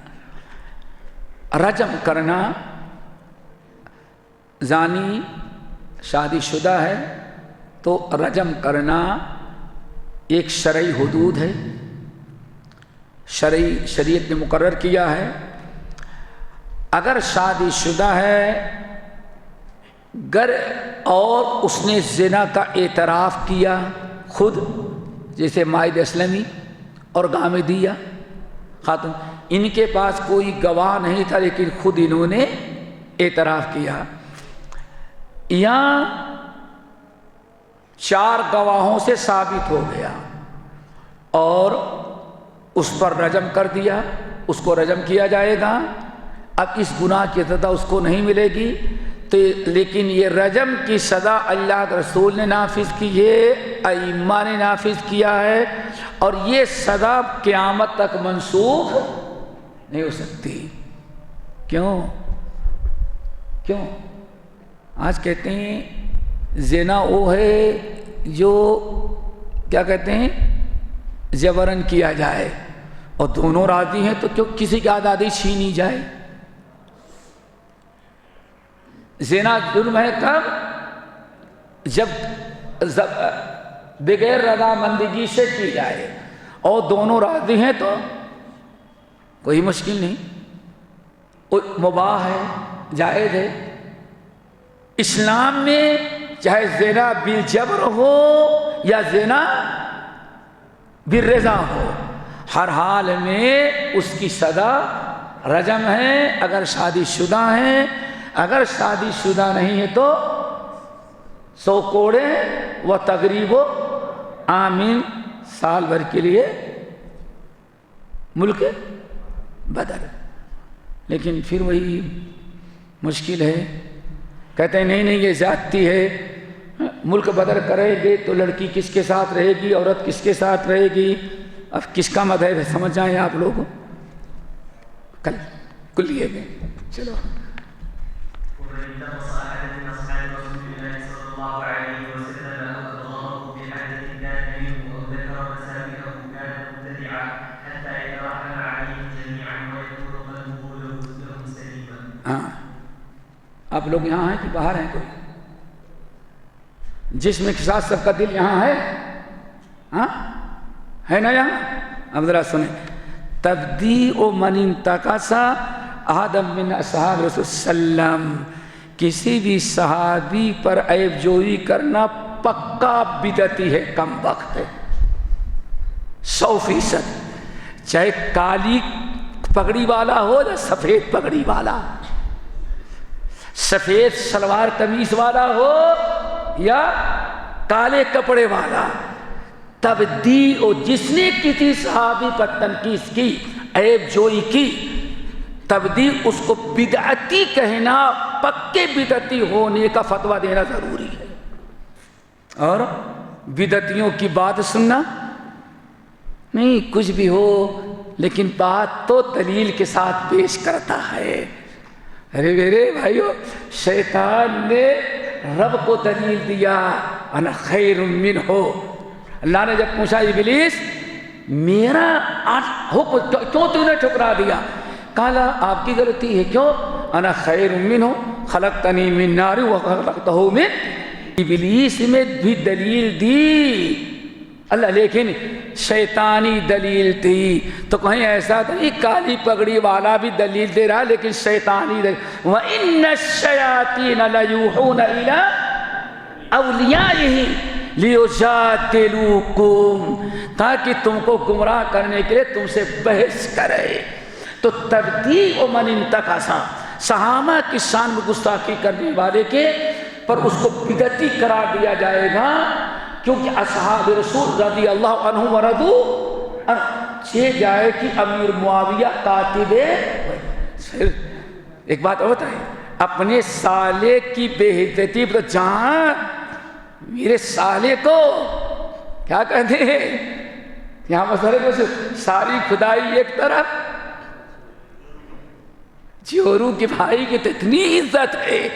رجم کرنا، زانی شادی شدہ ہے تو رجم کرنا ایک شرعی حدود ہے، شریعت نے مقرر کیا ہے۔ اگر شادی شدہ ہے گر اور اس نے زنا کا اعتراف کیا خود، جیسے مائد اسلمی اور غامدیہ خاتون، ان کے پاس کوئی گواہ نہیں تھا لیکن خود انہوں نے اعتراف کیا، یا 4 گواہوں سے ثابت ہو گیا اور اس پر رجم کر دیا، اس کو رجم کیا جائے گا۔ اب اس گناہ کی سزا اس کو نہیں ملے گی، تو لیکن یہ رجم کی سزا اللہ کے رسول نے نافذ کی ہے، ائمہ نے نافذ کیا ہے، اور یہ سزا قیامت تک منسوخ نہیں ہو سکتی۔ کیوں؟ آج کہتے ہیں زنا وہ ہے جو کیا کہتے ہیں جبرن کیا جائے، اور دونوں راضی ہیں تو کیوں کسی کی آزادی چھینی جائے؟ زنا جرم ہے کب؟ جب بغیر رضامندگی سے کی جائے اور دونوں راضی ہیں تو کوئی مشکل نہیں، مباح ہے، جائز ہے۔ اسلام میں چاہے زنا بالجبر ہو یا زنا بالرضا ہو، ہر حال میں اس کی سزا رجم ہے اگر شادی شدہ ہیں۔ اگر شادی شدہ نہیں ہے تو 100 کوڑے و تقریب و آمین، سال بھر کے لیے ملک بدر۔ لیکن پھر وہی مشکل ہے، کہتے ہیں نہیں یہ زیادتی ہے، ملک بدر کرے گے تو لڑکی کس کے ساتھ رہے گی، عورت کس کے ساتھ رہے گی؟ اب کس کا مذہب ہے سمجھ جائیں آپ لوگ کل کلیے میں۔ چلو ہاں، آپ لوگ یہاں ہیں کہ باہر ہیں؟ کوئی جسم کے ساتھ سب کا دل یہاں ہے؟ ہاں ہے نا یہاں؟ اب ذرا سنیں، تبدیع من انتقص آدم من اصحاب رسول وسلم، کسی بھی صحابی پر عیب جوئی کرنا پکا بدعتی ہے، کم وقت ہے 100%، چاہے کالی پگڑی والا ہو یا سفید پگڑی والا، سفید شلوار قمیص والا ہو یا کالے کپڑے والا، تبدیع جس نے کسی صحابی پر تنقید کی، عیب جوئی کی، تبدیع اس کو بدعتی کہنا، پکے بدعتی ہونے کا فتویٰ دینا ضروری ہے، اور بدعتیوں کی بات سننا نہیں، کچھ بھی ہو لیکن بات تو دلیل کے ساتھ پیش کرتا ہے۔ ارے میرے بھائیو، شیطان نے رب کو دلیل دیا، انا خیر منہ، اللہ نے جب پوچھا ابلیس میرا حکم کیوں تو نے ٹھکرا دیا؟ کہا آپ کی غلطی ہے، کیوں؟ انا خیر منہ خلقتنی من نار وخلقتہ من، ابلیس میں بھی دلیل دی اللہ، لیکن شیطانی دلیل تھی، تو کہیں ایسا نہیں کالی پگڑی والا بھی دلیل دے رہا لیکن شیطانی دلیل۔ وَإِنَّ الشَّيَاطِينَ لَيُوحُونَ إِلَىٰ أَوْلِيَائِهِمْ لِيُجَادِلُوكُمْ، تاکہ تم کو گمراہ کرنے کے لیے تم سے بحث کرے۔ تو تبدیع من انتقص، صحابہ کی شان میں گستاخی کرنے والے کے پر اس کو بدعتی قرار دیا جائے گا، کیونکہ اصحاب رسول رضی اللہ عنہ ورضو چھ جائے کہ امیر معاویہ کاتب پھر ایک بات اور بتائیں، اپنے سالے کی بے عزتی پر جہاں میرے سالے کو کیا کہتے ہیں یہاں مسئلے کو ساری خدائی ایک طرف، جورو کے بھائی کی تو اتنی عزت ہے،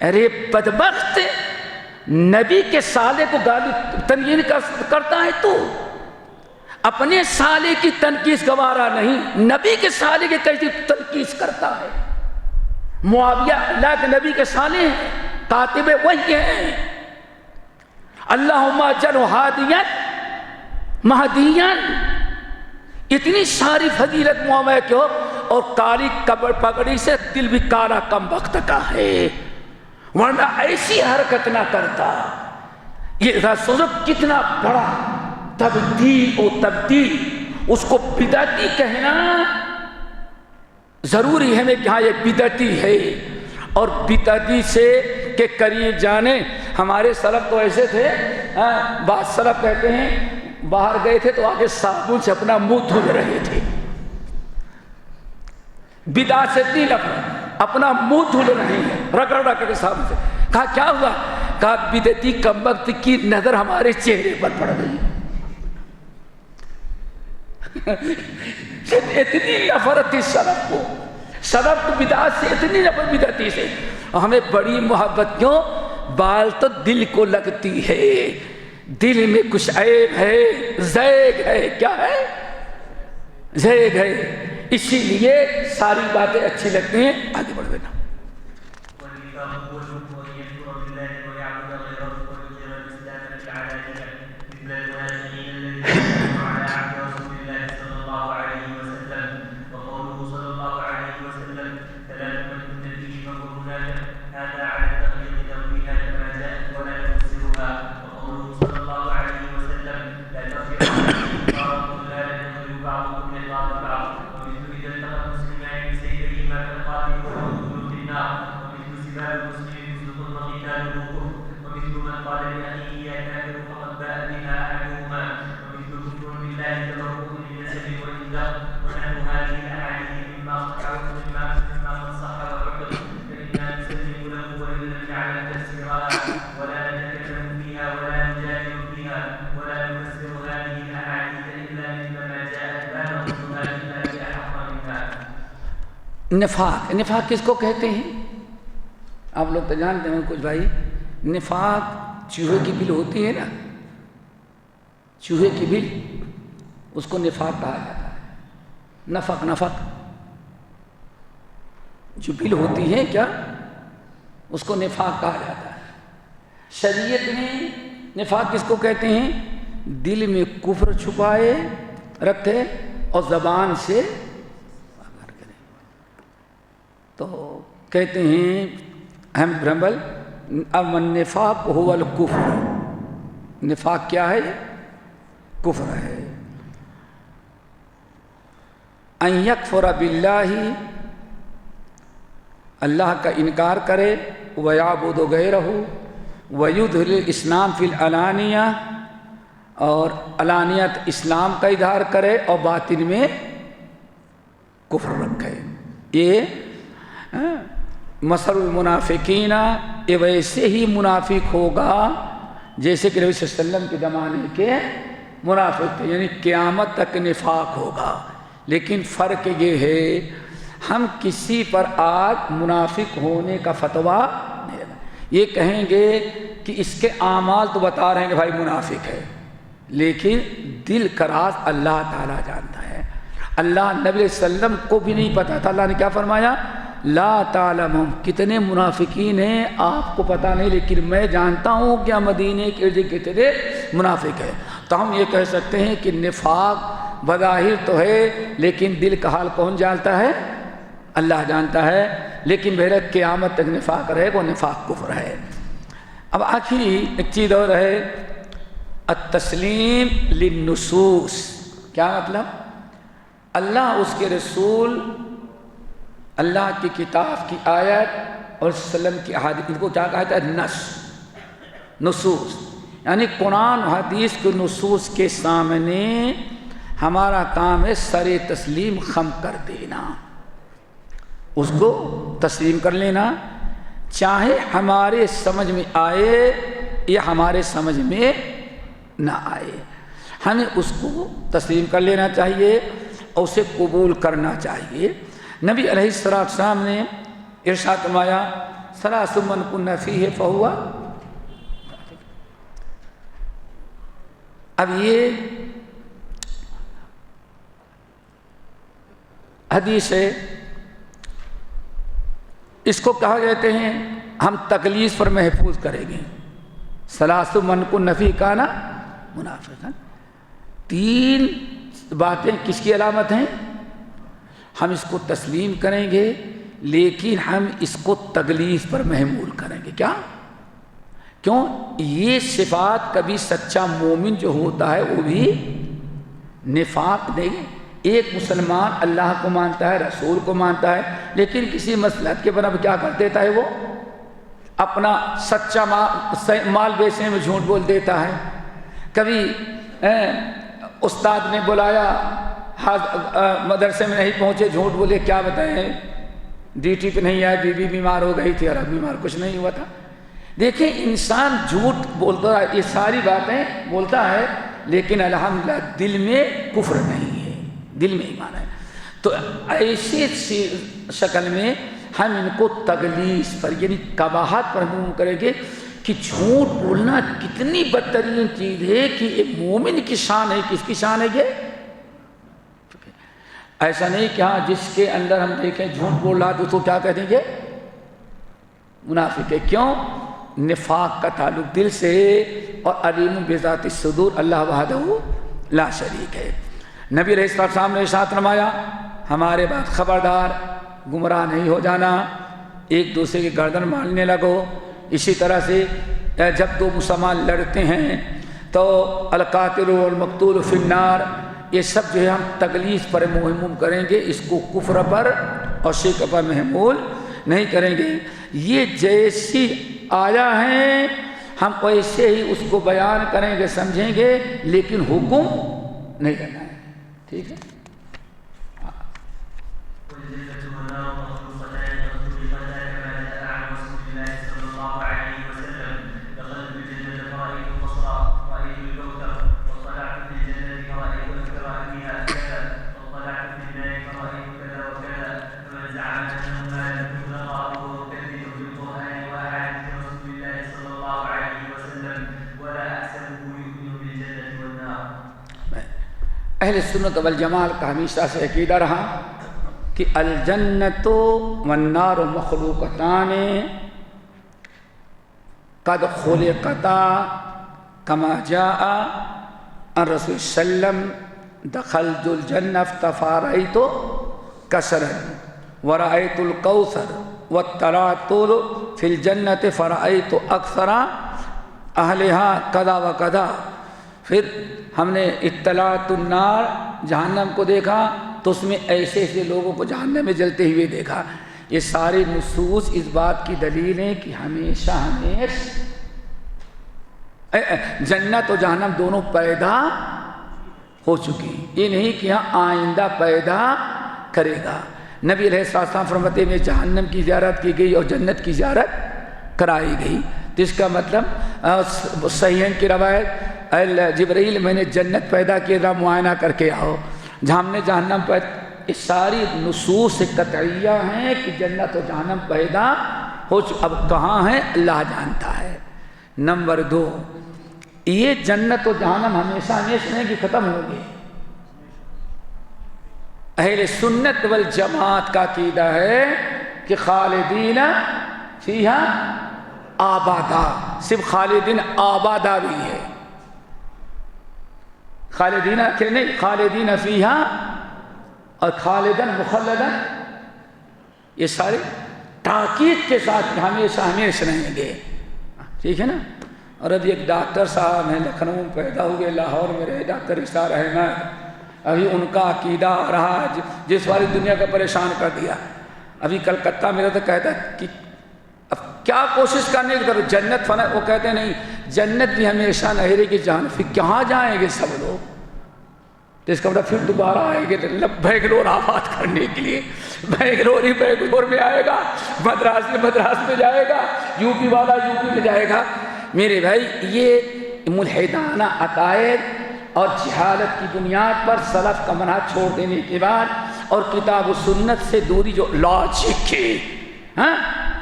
ارے بدبخت نبی کے سالے کو گالی تنقید کرتا ہے تو اپنے سالے کی تنقید گوارا نہیں، نبی کے سالے کی کیسی تنقید کرتا ہے۔ معاویہ اللہ کے نبی کے سالے ہیں، کاتب وحی ہیں، اللہم اجعلہ ہادیاً مہدیاً، اتنی ساری فضیلت معاویہ کی ہو، اور کالی کبر پگڑی سے دل بھی کالا کم وقت کا ہے، ورنہ ایسی حرکت نہ کرتا۔ یہ رسول کتنا بڑا تبدیل و تبدیل، اس کو بدعتی کہنا ضروری ہے کہ ہاں یہ بدعتی ہے، اور بدعتی سے کے قریب جانے ہمارے سلف تو ایسے تھے، بعض سلف کہتے ہیں باہر گئے تھے تو آگے صابن سے اپنا منہ دھل رہے تھے، بدعت سے نہیں لگا، اپنا منہ دھل رہے ہیں رگڑ رگڑ کے صابن سے۔ کہا کیا ہوا؟ کہا بدعتی کمبخت کی نظر ہمارے چہرے پر پڑ گئی، اتنی نفرت تھی سلف کو، سلف کو بدعت سے اتنی نفرت بدعتی سے، اور ہمیں بڑی محبت کیوں؟ بال تو دل کو لگتی ہے، دل میں کچھ عیب ہے، زیغ ہے، کیا ہے؟ زیغ ہے، اسی لیے ساری باتیں اچھی لگتی ہیں۔ آگے بڑھ دینا۔ نفاق، نفاق کس کو کہتے ہیں؟ آپ لوگ تو جانتے ہیں کچھ بھائی، نفاق چوہے کی بل ہوتی ہے نا، چوہے کی بل، اس کو نفاق کہا جاتا ہے۔ نفق نفق جو بل ہوتی ہے کیا، اس کو نفاق کہا جاتا ہے۔ شریعت میں نفاق کس کو کہتے ہیں؟ دل میں کفر چھپائے رکھے اور زبان سے تو کہتے ہیں احمد برہمل النفاق هو الکفر، نفاق کیا ہے؟ کفر ہے۔ ان یکفر باللہ، اللہ کا انکار کرے، ویعبد غیرہ، ویظہر الاسلام فی العلانیہ، اور علانیت اسلام کا اظہار کرے اور باطن میں کفر رکھے۔ یہ مثل المنافقین، یہ ویسے ہی منافق ہوگا جیسے کہ نبی صلی اللہ علیہ وسلم کے زمانے کے منافق تھے، یعنی قیامت تک نفاق ہوگا۔ لیکن فرق یہ ہے ہم کسی پر آج منافق ہونے کا فتویٰ نہیں دینا، یہ کہیں گے کہ اس کے اعمال تو بتا رہے ہیں کہ بھائی منافق ہے، لیکن دل کا راز اللہ تعالیٰ جانتا ہے۔ اللہ نبی علیہ السلام کو بھی نہیں پتا تھا، اللہ نے کیا فرمایا؟ لا تعلمون، کتنے منافقین ہیں آپ کو پتہ نہیں، لیکن میں جانتا ہوں کہ مدینے کے ارد کتنے منافق ہیں۔ تو ہم یہ کہہ سکتے ہیں کہ نفاق بظاہر تو ہے، لیکن دل کا حال کون جانتا ہے؟ اللہ جانتا ہے۔ لیکن بہرحال قیامت تک نفاق رہے، وہ نفاق کفر ہے۔ اب آخری ایک چیز اور ہے، التسلیم للنصوص۔ کیا مطلب؟ اللہ اس کے رسول اللہ کی کتاب کی آیت اور وسلم کی احادیث، ان کو کیا کہتا ہے؟ نصوص، یعنی قرآن و حدیث کے نصوص کے سامنے ہمارا کام ہے سر تسلیم خم کر دینا، اس کو تسلیم کر لینا، چاہے ہمارے سمجھ میں آئے یا ہمارے سمجھ میں نہ آئے، ہمیں اس کو تسلیم کر لینا چاہیے اور اسے قبول کرنا چاہیے۔ نبی علیہ السلام نے ارشاد فرمایا ثلاث من کن فیہ فہو، اب یہ حدیث ہے، اس کو کہا کہتے ہیں ہم تکلیف پر محفوظ کریں گے۔ ثلاث من کن فیہ کان منافقا، تین باتیں کس کی علامت ہیں؟ ہم اس کو تسلیم کریں گے لیکن ہم اس کو تکلیف پر محمول کریں گے۔ کیا؟ کیوں؟ یہ صفات کبھی سچا مومن جو ہوتا ہے وہ بھی نفاق نہیں۔ ایک مسلمان اللہ کو مانتا ہے، رسول کو مانتا ہے، لیکن کسی مصلحت کے بنا کیا کر دیتا ہے؟ وہ اپنا سچا مال بیچنے میں جھوٹ بول دیتا ہے۔ کبھی استاد نے بلایا، مدرسے میں نہیں پہنچے، جھوٹ بولے، کیا بتائیں ڈیوٹی پہ نہیں آیا، بیوی بیمار ہو گئی تھی اور اب بیمار کچھ نہیں ہوا تھا۔ دیکھیں انسان جھوٹ بولتا ہے، یہ ساری باتیں بولتا ہے، لیکن الحمدللہ دل میں کفر نہیں ہے، دل میں ایمان ہے۔ تو ایسی شکل میں ہم ان کو تغلیظ پر یعنی قباحت پر محمول کریں گے کہ جھوٹ بولنا کتنی بدترین چیز ہے کہ ایک مومن کی شان ہے۔ کس کی شان ہے یہ؟ ایسا نہیں کہ ہاں جس کے اندر ہم دیکھیں جھوٹ بول رہا تو اس کو کیا کہہ دیں گے؟ منافق ہے۔ کیوں؟ نفاق کا تعلق دل سے ہے، اور علیم بذات الصدور، اللہ وحدہ لا شریک ہے۔ نبی علیہ السلام نے ارشاد فرمایا ہمارے بعد خبردار گمراہ نہیں ہو جانا، ایک دوسرے کی گردن مارنے لگو۔ اسی طرح سے جب دو مسلمان لڑتے ہیں تو القاتل والمقتول فی النار، یہ سب جو ہے ہم تکلیف پر محمول کریں گے، اس کو کفر پر اور شرک پر محمول نہیں کریں گے۔ یہ جیسی آیا ہیں ہم ویسے ہی اس کو بیان کریں گے، سمجھیں گے، لیکن حکم نہیں کرنا ہے۔ ٹھیک ہے؟ اہل سنت والجماعت کا ہمیشہ سے عقیدہ رہا کہ الجنت والنار مخلوقتان قد خلقتا کما جاء عن رسول وسلم دخلت الجنة فرأيت كسرا ورأيت الكوثر واطلعت في الجنة فرأيت أكثر أهلها كذا وكذا۔ پھر ہم نے اطلاعت النار جہنم کو دیکھا تو اس میں ایسے ایسے لوگوں کو جہنم میں جلتے ہوئے دیکھا۔ یہ سارے نصوص اس بات کی دلیل ہیں کہ ہمیشہ جنت و جہنم دونوں پیدا ہو چکی، یہ نہیں کہ ہاں آئندہ پیدا کرے گا۔ نبی علیہ السلام فرماتے ہیں جہنم کی زیارت کی گئی اور جنت کی زیارت کرائی گئی، تو اس کا مطلب صحیحین کی روایت جبرائیل میں نے جنت پیدا کیا تھا، معائنہ کر کے آؤ۔ جہاں ہم نے جہنم پیدا، یہ ساری نصوص قطعیہ ہیں کہ جنت و جہنم پیدا ہو چکا، اب کہاں ہے اللہ جانتا ہے۔ نمبر 2، یہ جنت و جہنم ہمیشہ ہمیشہ نہیں کہ ختم ہو گئے۔ اہل سنت والجماعت کا عقیدہ ہے کہ خالدین فیہا آبادا، صرف خالدین آبادا بھی ہے، خالدین کہ نہیں، خالدین فیہا اور خالدن مخلدن، یہ سارے تاکید کے ساتھ ہمیشہ ہمیشہ رہیں گے۔ ٹھیک ہے نا؟ اور ابھی ایک ڈاکٹر صاحب ہیں لکھنؤ میں پیدا ہوئے، لاہور میں رہے، ڈاکٹر اسرار احمد، ابھی ان کا عقیدہ رہا جس والی دنیا کا پریشان کر دیا۔ ابھی کلکتہ میں تو کہتا ہے کہ اب کیا کوشش کرنے کی ضرورت، جنت فنا، وہ کہتے ہیں نہیں جنت بھی ہمیشہ نہ رہے گی جہاں، پھر کہاں جائیں گے سب لوگ؟ تو اس کا مطلب پھر دوبارہ آئیں گے بینگلور آباد کرنے کے لیے، بینگلور ہی بینگلور میں آئے گا، مدراس میں جائے گا، یو پی والا یو پی میں جائے گا۔ میرے بھائی یہ ملحدانہ عقائد اور جہالت کی بنیاد پر سلف کا منہج چھوڑ دینے کے بعد اور کتاب و سنت سے دوری، جو لاجک ہے، ہاں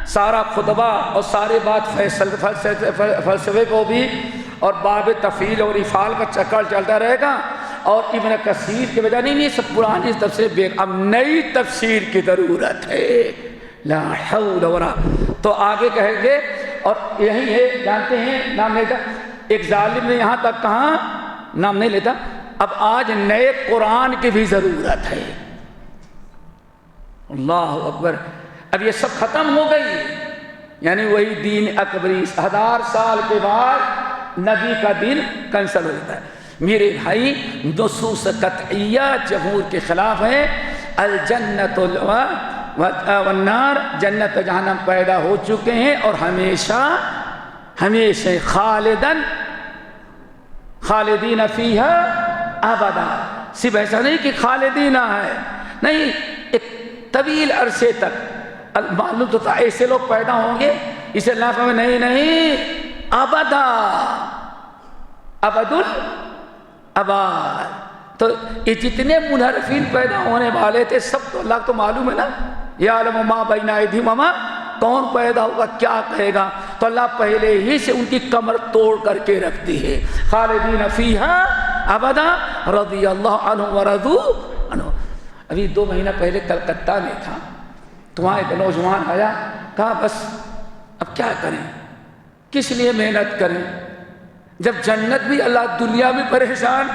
سارا خطبہ اور سارے بات فلسفے کو بھی اور باب تفعیل اور افعال کا چکر چلتا رہے گا، اور ابن کثیر کے بجائے نہیں سب پرانی تفسیر، اب نئی تفسیر کی ضرورت ہے، لا حول ولا، تو آگے کہیں گے۔ اور یہی ہے، جانتے ہیں نام لیتا ایک ظالم نے یہاں تک کہا، نام نہیں لیتا، اب آج نئے قرآن کی بھی ضرورت ہے۔ اللہ اکبر، اب یہ سب ختم ہو گئی، یعنی وہی دین اکبری 1000 سال کے بعد نبی کا دین کینسل ہو جاتا ہے۔ میرے بھائی نصوص قطعیہ جمہور کے خلاف ہے، الجنت والنار، جنت و جہنم پیدا ہو چکے ہیں اور ہمیشہ ہمیشہ خالدین فیہا ابدا، صرف ایسا نہیں کہ خالدین ہے، نہیں ایک طویل عرصے تک، معلوم تو تھا ایسے لوگ پیدا ہوں گے، اسے اللہ فرمائے نہیں ابدا، ابد الاباد۔ تو یہ جتنے منحرفین پیدا ہونے والے تھے سب تو اللہ کو معلوم ہے نا، یعلم ما بین ایدیہم وما، کون پیدا ہوگا کیا کہے گا، تو اللہ پہلے ہی سے ان کی کمر توڑ کر کے رکھتی ہے، خالدین فیہا ابدا رضی اللہ عنہ ورضوا عنہ۔ ابھی 2 مہینہ پہلے کلکتہ میں تھا، تو وہاں ایک نوجوان آیا، کہا بس اب کیا کریں، کس لیے محنت کریں، جب جنت بھی اللہ دنیا میں پریشان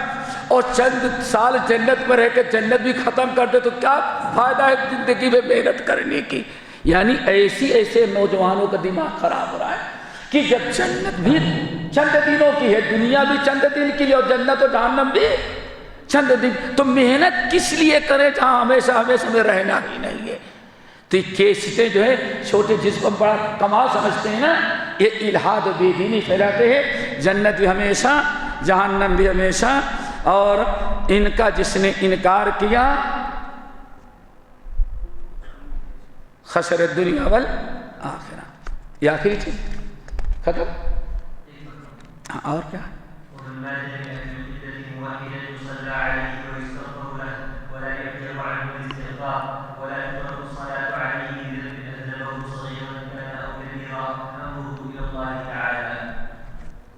اور چند سال جنت میں رہ کے جنت بھی ختم کر دے تو کیا فائدہ ہے زندگی میں محنت کرنے کی۔ یعنی ایسے نوجوانوں کا دماغ خراب ہو رہا ہے کہ جب جنت بھی چند دنوں کی ہے، دنیا بھی چند دن کی ہے، اور جنت و جہنم بھی چند دن، تو محنت کس لیے کریں جہاں ہمیشہ ہمیشہ میں رہنا ہی نہیں ہے۔ تو یہ کیسٹیں جو ہے چھوٹے، جس کو بڑا کمال سمجھتے ہیں نا، یہ الہاد و بے دینی پھیلاتے ہیں، جنت بھی ہمیشہ جہنم بھی ہمیشہ، اور ان کا جس نے انکار کیا خسر الدنیا والآخرہ۔ یہ آخری چیز ختم، اور کیا ہے؟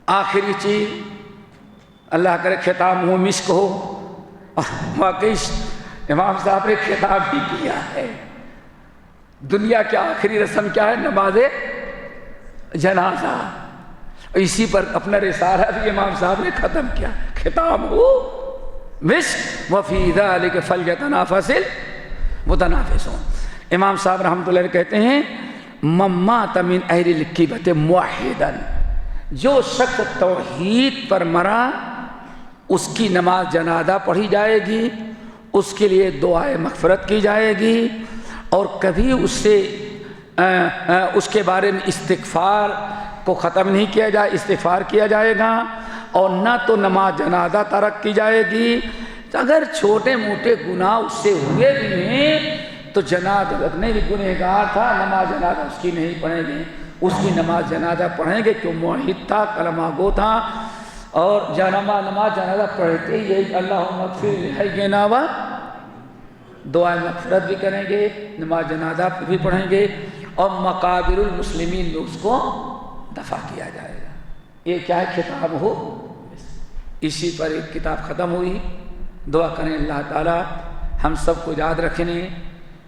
آخری چیز اللہ کرے ختام ہو مسک ہو، واقعی امام صاحب نے خطاب بھی کیا ہے۔ دنیا کی آخری رسم کیا ہے؟ نماز جنازہ، اسی پر اپنا رسالہ بھی امام صاحب نے ختم کیا، ختام ہو مسک وفی ذلک فلیتنافس المتنافسون۔ امام صاحب رحمۃ اللہ علیہ کہتے ہیں من مات من اہل الکبۃ موحدا، جو شخص توحید پر مرا اس کی نماز جنازہ پڑھی جائے گی، اس کے لیے دعائے مغفرت کی جائے گی، اور کبھی اس سے اس کے بارے میں استغفار کو ختم نہیں کیا جائے، استغفار کیا جائے گا، اور نہ تو نماز جنازہ ترک کی جائے گی۔ اگر چھوٹے موٹے گناہ اس سے ہوئے بھی ہیں تو جنازہ رکھنے بھی گنہگار تھا، نماز جنازہ اس کی نہیں پڑھیں گے، اس کی نماز جنازہ پڑھیں گے کیوں موحد تھا، کلمہ گو تھا، اور نماز جنازہ پڑھتے ہی اللہم اغفر لحینا و، دعائیں مغفرت بھی کریں گے، نماز جنازہ بھی پڑھیں گے، اور مقابر المسلمین میں اس کو دفع کیا جائے گا۔ یہ کیا ہے؟ کتاب ہو، اسی پر ایک کتاب ختم ہوئی۔ دعا کریں اللہ تعالی ہم سب کو یاد رکھنے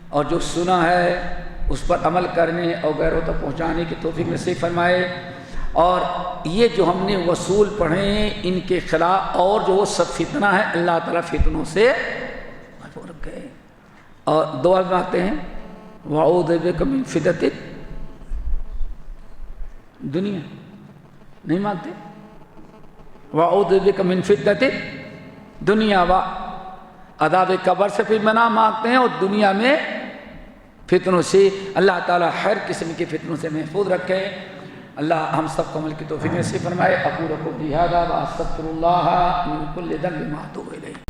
اور جو سنا ہے اس پر عمل کرنے اور غیروں تک پہنچانے کی توفیق نصیب فرمائے، اور یہ جو ہم نے وصول پڑھے ہیں ان کے خلاف اور جو وہ سب فتنہ ہے اللہ تعالیٰ فتنوں سے محفوظ رکھے، اور دعا مانگتے ہیں وَأَعُوذُ بِكَ مِن فِتْنَةِ دنیا، نہیں مانگتے وَأَعُوذُ بِكَ مِن فِتْنَةِ دنیا و عذاب قبر سے پھر منع مانگتے ہیں، اور دنیا میں فتنوں سے اللہ تعالیٰ ہر قسم کے فتنوں سے محفوظ رکھے۔ اللہ ہم سب کو عمل کی توفیق نصیب فرمائے۔ اقول لکم بہذا واستغفر اللہ من کل ذنب واتوب الیہ۔